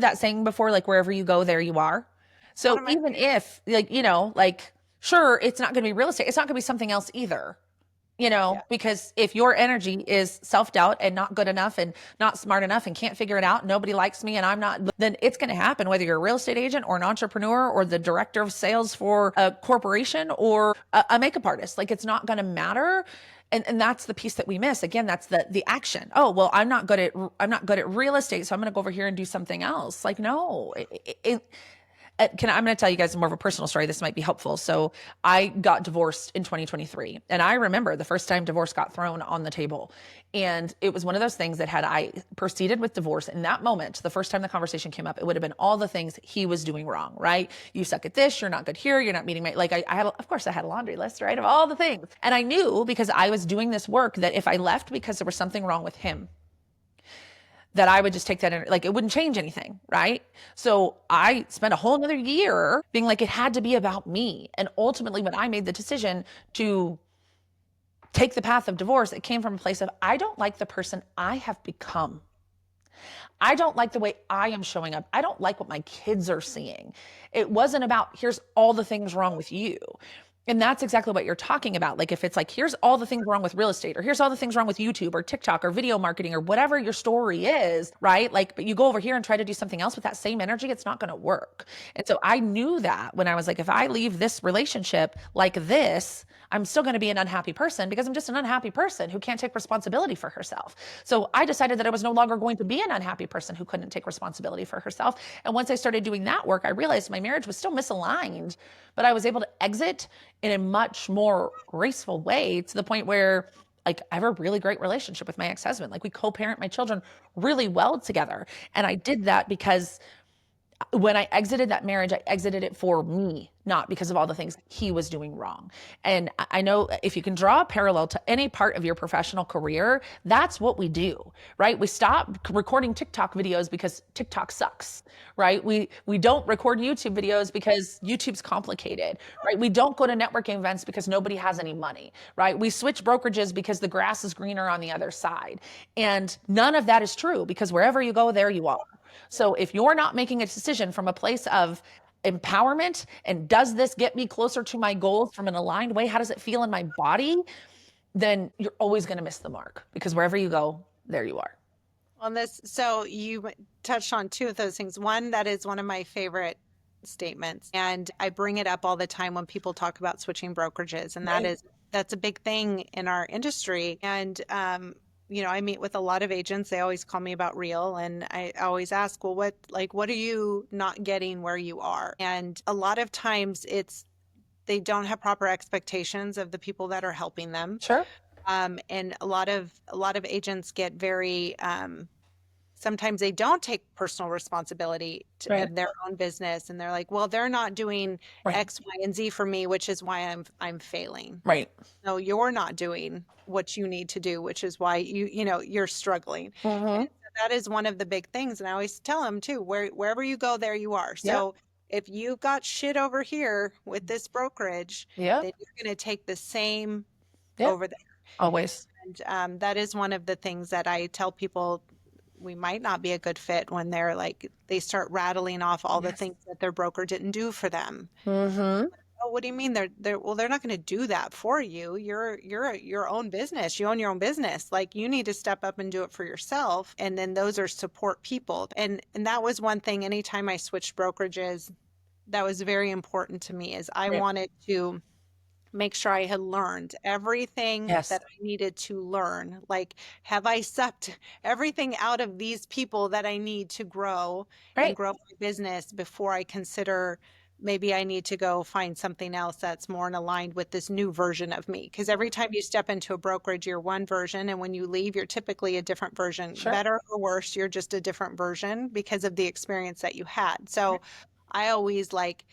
that saying before, like, wherever you go, there you are. One So of my even if, like, sure, it's not going to be real estate, it's not going to be something else either. Yeah. Because if your energy is self-doubt and not good enough and not smart enough and can't figure it out, nobody likes me and I'm not, then it's going to happen whether you're a real estate agent or an entrepreneur or the director of sales for a corporation or a makeup artist. Like, it's not going to matter. And that's the piece that we miss. Again, that's the action. Oh, well, I'm not good at real estate, so I'm going to go over here and do something else. Like, no, I'm going to tell you guys more of a personal story. This might be helpful. So I got divorced in 2023. And I remember the first time divorce got thrown on the table. And it was one of those things that had I proceeded with divorce in that moment, the first time the conversation came up, it would have been all the things he was doing wrong, right? You suck at this. You're not good here. You're not meeting my, like I had, of course I had a laundry list, right? Of all the things. And I knew because I was doing this work that if I left because there was something wrong with him, that I would just take that in, like it wouldn't change anything, right? So I spent a whole another year being like, it had to be about me. And ultimately, when I made the decision to take the path of divorce, it came from a place of, I don't like the person I have become. I don't like the way I am showing up. I don't like what my kids are seeing. It wasn't about, here's all the things wrong with you. And that's exactly what you're talking about. Like if it's like, here's all the things wrong with real estate, or here's all the things wrong with YouTube or TikTok or video marketing or whatever your story is, right? Like, but you go over here and try to do something else with that same energy, it's not going to work. And so I knew that when I was like, if I leave this relationship like this, I'm still going to be an unhappy person because I'm just an unhappy person who can't take responsibility for herself. So I decided that I was no longer going to be an unhappy person who couldn't take responsibility for herself. And once I started doing that work, I realized my marriage was still misaligned, but I was able to exit in a much more graceful way to the point where like I have a really great relationship with my ex-husband. Like we co-parent my children really well together. And I did that because when I exited that marriage, I exited it for me, not because of all the things he was doing wrong. And I know if you can draw a parallel to any part of your professional career, that's what we do, right? We stop recording TikTok videos because TikTok sucks, right? We don't record YouTube videos because YouTube's complicated, right? We don't go to networking events because nobody has any money, right? We switch brokerages because the grass is greener on the other side. And none of that is true because wherever you go, there you are. So if you're not making a decision from a place of empowerment and does this get me closer to my goals from an aligned way? How does it feel in my body? Then you're always going to miss the mark because wherever you go, there you are. On this, so you touched on two of those things. One, that is one of my favorite statements, and I bring it up all the time when people talk about switching brokerages, and Right. that's a big thing in our industry. And I meet with a lot of agents. They always call me about real, and I always ask, well, what are you not getting where you are? And a lot of times it's they don't have proper expectations of the people that are helping them. Sure. And a lot of agents get very sometimes they don't take personal responsibility Right. in their own business, and they're like, well, they're not doing Right. X, Y, and Z for me, which is why I'm failing. Right. No, you're not doing what you need to do, which is why you're struggling. And Mm-hmm. so that is one of the big things. And I always tell them too, wherever you go, there you are. Yep. So if you've got shit over here with this brokerage, Yep. then you're going to take the same Yep. over there. Always. And that is one of the things that I tell people we might not be a good fit when they start rattling off all the Yes. things that their broker didn't do for them. Mm-hmm. Oh, what do you mean? They're not going to do that for you. Your own business. You own your own business. Like you need to step up and do it for yourself. And then those are support people. And that was one thing. Anytime I switched brokerages, that was very important to me. Is I Right. wanted to make sure I had learned everything Yes. that I needed to learn. Like, have I sucked everything out of these people that I need to grow and Right. grow my business before I consider maybe I need to go find something else that's more in aligned with this new version of me? Because every time you step into a brokerage, you're one version, and when you leave, you're typically a different version. Sure. Better or worse, you're just a different version because of the experience that you had. So I always like,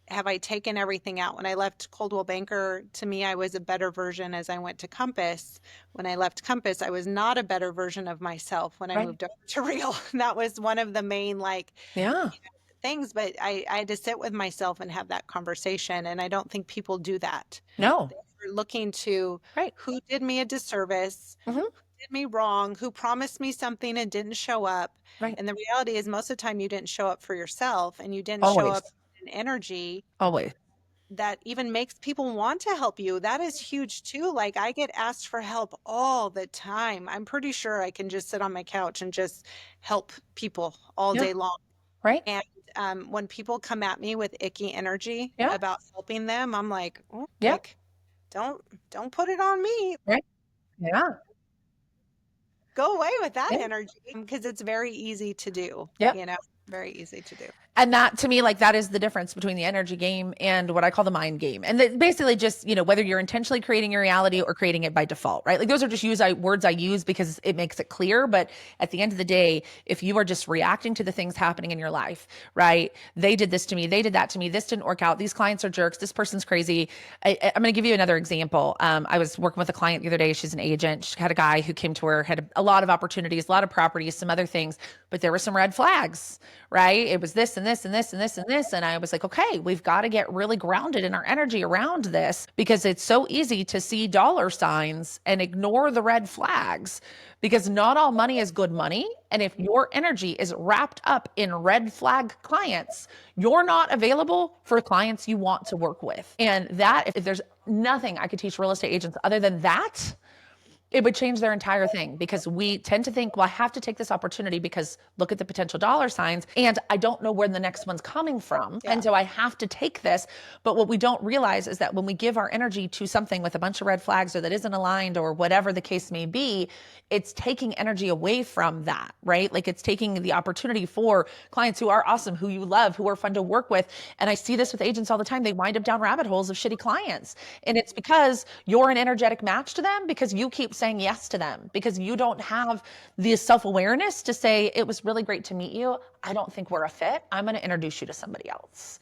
have I taken everything out? When I left Coldwell Banker, to me, I was a better version as I went to Compass. When I left Compass, I was not a better version of myself when I Right. moved over to Real. That was one of the main Yeah. things, but I had to sit with myself and have that conversation. And I don't think people do that. No. They're looking to Right. who did me a disservice, Mm-hmm. did me wrong, who promised me something and didn't show up. Right. And the reality is most of the time you didn't show up for yourself and you didn't show Always. up in energy Always. that even makes people want to help you. That is huge too. Like I get asked for help all the time. I'm pretty sure I can just sit on my couch and just help people all Yeah. day long. Right. And when people come at me with icky energy Yeah. about helping them, I'm like, "Oh, Yeah. don't put it on me. Right. Yeah. Go away with that Yeah. energy because it's very easy to do, Yep. you know. Very easy to do. And that to me, like that is the difference between the energy game and what I call the mind game. And that basically just, whether you're intentionally creating your reality or creating it by default, right? Like those are just words I use because it makes it clear. But at the end of the day, if you are just reacting to the things happening in your life, right? They did this to me. They did that to me. This didn't work out. These clients are jerks. This person's crazy. I'm going to give you another example. I was working with a client the other day. She's an agent. She had a guy who came to her, had a lot of opportunities, a lot of properties, some other things, but there were some red flags, right? It was this and this and this and this and this. And I was like, okay, we've got to get really grounded in our energy around this because it's so easy to see dollar signs and ignore the red flags because not all money is good money. And if your energy is wrapped up in red flag clients, you're not available for clients you want to work with. And that, if there's nothing I could teach real estate agents other than that, it would change their entire thing because we tend to think, well, I have to take this opportunity because look at the potential dollar signs and I don't know where the next one's coming from. Yeah. And so I have to take this. But what we don't realize is that when we give our energy to something with a bunch of red flags or that isn't aligned or whatever the case may be, it's taking energy away from that, right? Like it's taking the opportunity for clients who are awesome, who you love, who are fun to work with. And I see this with agents all the time. They wind up down rabbit holes of shitty clients. And it's because you're an energetic match to them because you keep saying yes to them because you don't have the self-awareness to say, it was really great to meet you. I don't think we're a fit. I'm going to introduce you to somebody else.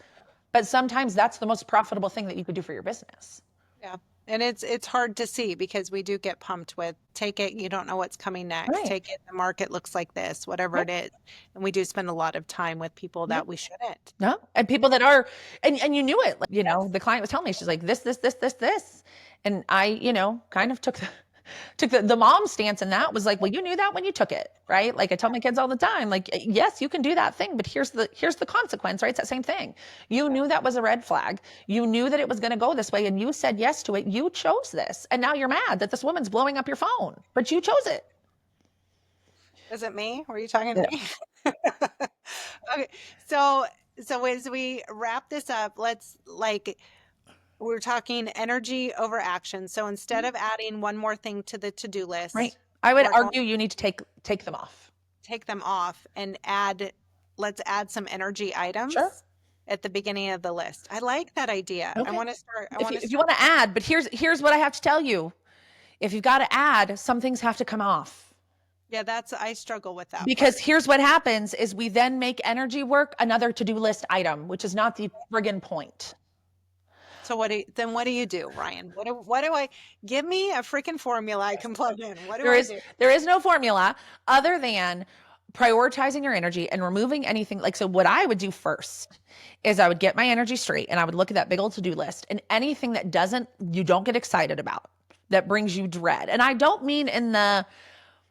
But sometimes that's the most profitable thing that you could do for your business. Yeah. And it's hard to see because we do get pumped with take it, you don't know what's coming next. Right. Take it, the market looks like this, whatever Yep. it is. And we do spend a lot of time with people Yep. that we shouldn't. No. And people that are, and you knew it, like, Yes. the client was telling me, she's like, this. And I, kind of took the mom stance in that was like, well, you knew that when you took it, right? Like I tell my kids all the time, like, yes, you can do that thing, but here's the consequence, right? It's that same thing. You knew that was a red flag. You knew that it was going to go this way and you said yes to it. You chose this. And now you're mad that this woman's blowing up your phone, but you chose it. Is it me? Were you talking to Yeah. me? Okay. So as we wrap this up, let's like we're talking energy over action. So instead of adding one more thing to the to-do Right. list, I would we're going argue you need to take them off. to take them off and let's add some energy Sure. items at the beginning of the list. I like that idea. I Okay. want to start, I If want you to if you start. want to add, but here's what I have to tell you. If you've got to add, some things have to come off. Yeah, I struggle with that Because part. here's what happens is we then make energy work another to-do list item, which is not the friggin' point. So what do you do, Ryan? What do I give me a freaking formula I can plug in? What do There I is do? there is no formula other than prioritizing your energy and removing anything like so what I would do first is I would get my energy straight and I would look at that big old to-do list and anything that you don't get excited about that brings you dread. And I don't mean in the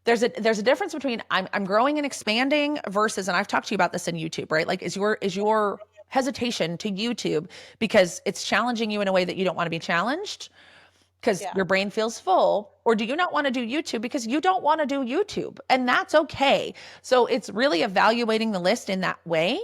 there's a difference between I'm growing and expanding versus and I've talked to you about this in YouTube, right? Like is your hesitation to YouTube because it's challenging you in a way that you don't want to be challenged because Yeah. your brain feels full, or do you not want to do YouTube because you don't want to do YouTube? And that's okay. So it's really evaluating the list in that way.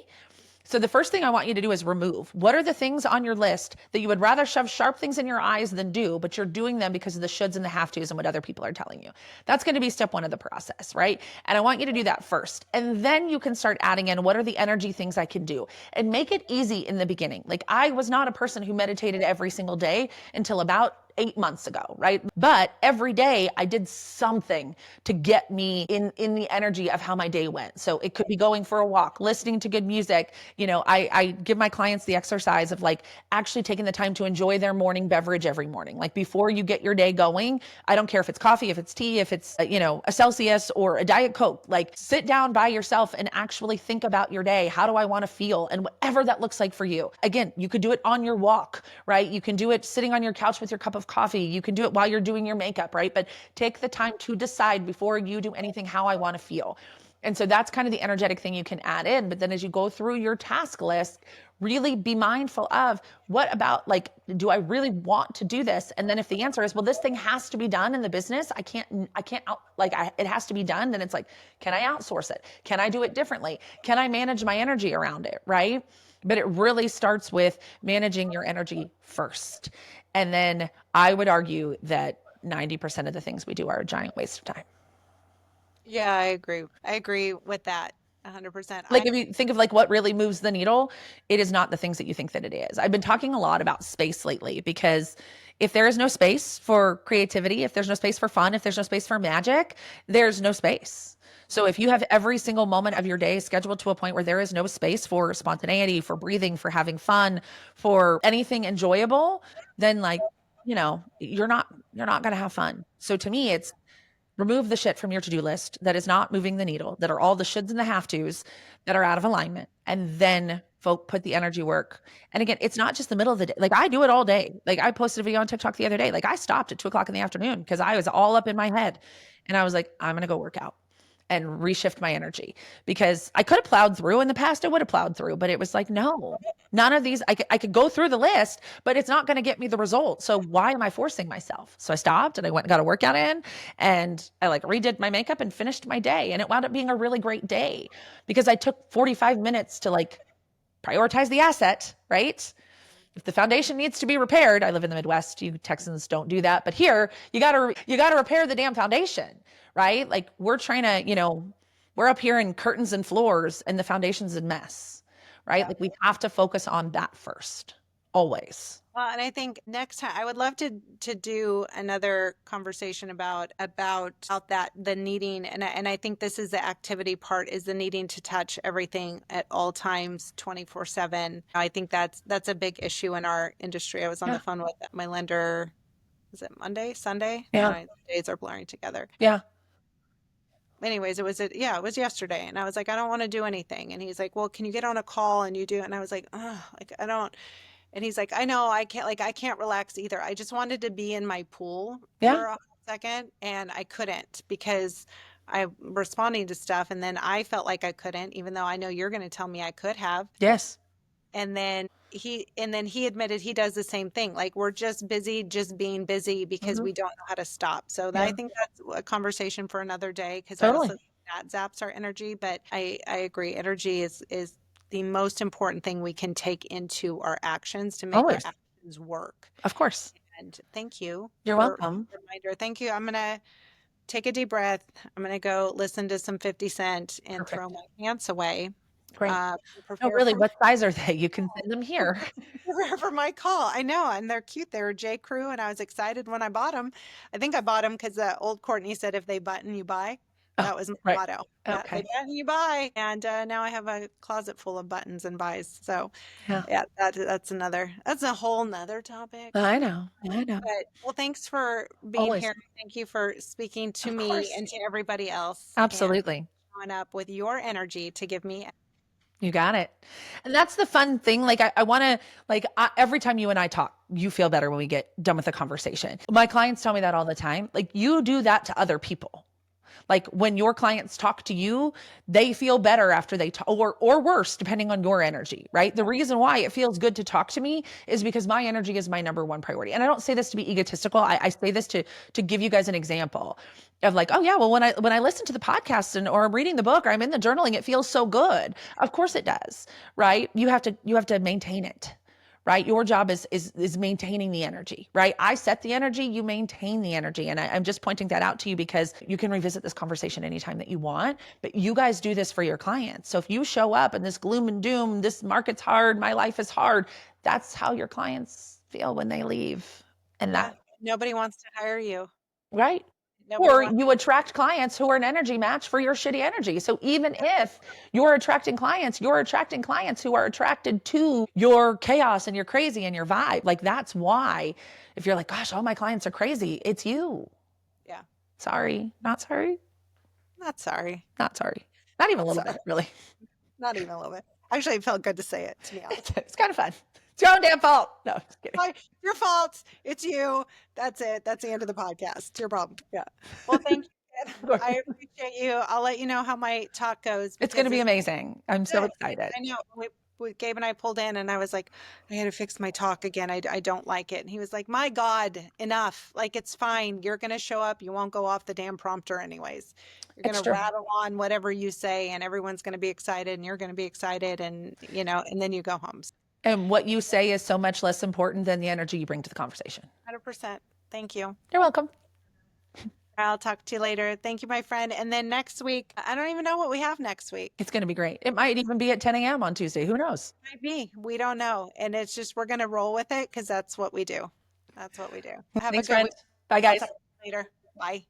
So the first thing I want you to do is remove. What are the things on your list that you would rather shove sharp things in your eyes than do, but you're doing them because of the shoulds and the have tos and what other people are telling you? That's going to be step one of the process, right? And I want you to do that first. And then you can start adding in what are the energy things I can do and make it easy in the beginning. Like I was not a person who meditated every single day until about 8 months ago, right? But every day I did something to get me in the energy of how my day went. So it could be going for a walk, listening to good music. I give my clients the exercise of like actually taking the time to enjoy their morning beverage every morning. Like before you get your day going, I don't care if it's coffee, if it's tea, if it's, a Celsius or a Diet Coke, like sit down by yourself and actually think about your day. How do I want to feel? And whatever that looks like for you. Again, you could do it on your walk, right? You can do it sitting on your couch with your cup of coffee. You can do it while you're doing your makeup, right? But take the time to decide before you do anything how I want to feel. And so that's kind of the energetic thing you can add in. But then as you go through your task list, really be mindful of what about like, do I really want to do this? And then if the answer is, well, this thing has to be done in the business, it has to be done. Then it's like, can I outsource it? Can I do it differently? Can I manage my energy around it? Right? But it really starts with managing your energy first. And then I would argue that 90% of the things we do are a giant waste of time. Yeah, I agree. I agree with that. 100%. Like if you think of like what really moves the needle, it is not the things that you think that it is. I've been talking a lot about space lately because if there is no space for creativity, if there's no space for fun, if there's no space for magic, there's no space. So if you have every single moment of your day scheduled to a point where there is no space for spontaneity, for breathing, for having fun, for anything enjoyable, then like, you're not going to have fun. So to me, it's remove the shit from your to-do list that is not moving the needle, that are all the shoulds and the have tos that are out of alignment, and then put the energy work. And again, it's not just the middle of the day. Like I do it all day. Like I posted a video on TikTok the other day. Like I stopped at 2 o'clock in the afternoon because I was all up in my head. And I was like, I'm gonna go work out and reshift my energy because I could have plowed through in the past. I would have plowed through, but it was like, no, none of these, I could go through the list, but it's not going to get me the result. So why am I forcing myself? So I stopped and I went and got a workout in and I like redid my makeup and finished my day. And it wound up being a really great day because I took 45 minutes to like prioritize the asset, right? If the foundation needs to be repaired, I live in the Midwest, you Texans don't do that, but here you got to repair the damn foundation, right? Like we're trying to, we're up here in curtains and floors and the foundation's a mess, right? Yeah. Like we have to focus on that first, always. Well, and I think next time I would love to do another conversation about that the needing and I think this is the activity part is the needing to touch everything at all times 24/7. I think that's a big issue in our industry. I was on the Yeah. phone with my lender. Was it Monday, Sunday? Yeah. My days are blurring together. Yeah. Anyways, it was yesterday and I was like, I don't want to do anything. And he's like, well, can you get on a call and you do? And I was like, oh, like I don't. And he's like, I know I can't relax either. I just wanted to be in my pool Yeah. for a second and I couldn't because I'm responding to stuff and then I felt like I couldn't, even though I know you're going to tell me I could have. Yes. And then he admitted he does the same thing. Like we're just busy, just being busy because Mhm. we don't know how to stop. So I Yeah. think that's a conversation for another day because I also Totally. think that zaps our energy. But I agree. Energy is the most important thing we can take into our actions to make our Always. actions work. Of course. And thank you You're for welcome. the reminder. Thank you. I'm gonna take a deep breath. I'm gonna go listen to some 50 Cent and throw Perfect. my pants away. Great. No, Prepare really, for what size are they? You can send them here. for my call. I know, and they're cute. They were J. Crew, and I was excited when I bought them. I think I bought them because old Courtney said, "If they button, you buy." Oh, That was my right. motto. Yeah, they Okay. button, you buy. And now I have a closet full of buttons and buys. So, Yeah. yeah, that's a whole nother topic. I know. I know. But well, thanks for being Always. here. Thank you for speaking to Of me course. and to everybody else, and Absolutely. showing up with your energy to give me. You got it. And that's the fun thing. Like, I want to, every time you and I talk, you feel better when we get done with the conversation. My clients tell me that all the time. Like, you do that to other people. Like when your clients talk to you, they feel better after they talk, or worse, depending on your energy, right? The reason why it feels good to talk to me is because my energy is my number one priority. And I don't say this to be egotistical. I say this to give you guys an example of like, oh yeah, well when I listen to the podcast or I'm reading the book or I'm in the journaling, it feels so good. Of course it does, right? You have to maintain it, right? Your job is maintaining the energy, right? I set the energy, you maintain the energy. And I'm just pointing that out to you because you can revisit this conversation anytime that you want, but you guys do this for your clients. So if you show up in this gloom and doom, this market's hard, my life is hard, that's how your clients feel when they leave. And Yeah, that, nobody wants to hire you. right? Nobody Or wants. you attract clients who are an energy match for your shitty energy. So even if you're attracting clients, you're attracting clients who are attracted to your chaos and your crazy and your vibe. Like that's why if you're like, gosh, all my clients are crazy, it's you. Yeah, Sorry, not sorry, not sorry. not sorry. Not even a Not little sorry. bit, really. Not even a little bit. Actually, it felt good to say it, to be honest. It's kind of fun. It's your own damn fault. No, just kidding. Your fault. It's you. That's it. That's the end of the podcast. It's your problem. Yeah. Well, thank you. Jen. I appreciate you. I'll let you know how my talk goes It's going because to be it's amazing. I'm so good. excited. I know. Gabe and I pulled in, and I was like, I had to fix my talk again. I don't like it. And he was like, My God, enough. Like, it's fine. You're going to show up. You won't go off the damn prompter, anyways. You're going It's to true. rattle on whatever you say, and everyone's going to be excited, and you're going to be excited, and then you go home. And what you say is so much less important than the energy you bring to the conversation. 100%. Thank you. You're welcome. I'll talk to you later. Thank you, my friend. And then next week, I don't even know what we have next week. It's going to be great. It might even be at 10 a.m. on Tuesday. Who knows? Might be. We don't know. And it's just, we're going to roll with it because that's what we do. That's what we do. Have a Thanks, good friend. week. Bye, I'll guys. talk to you later. Bye.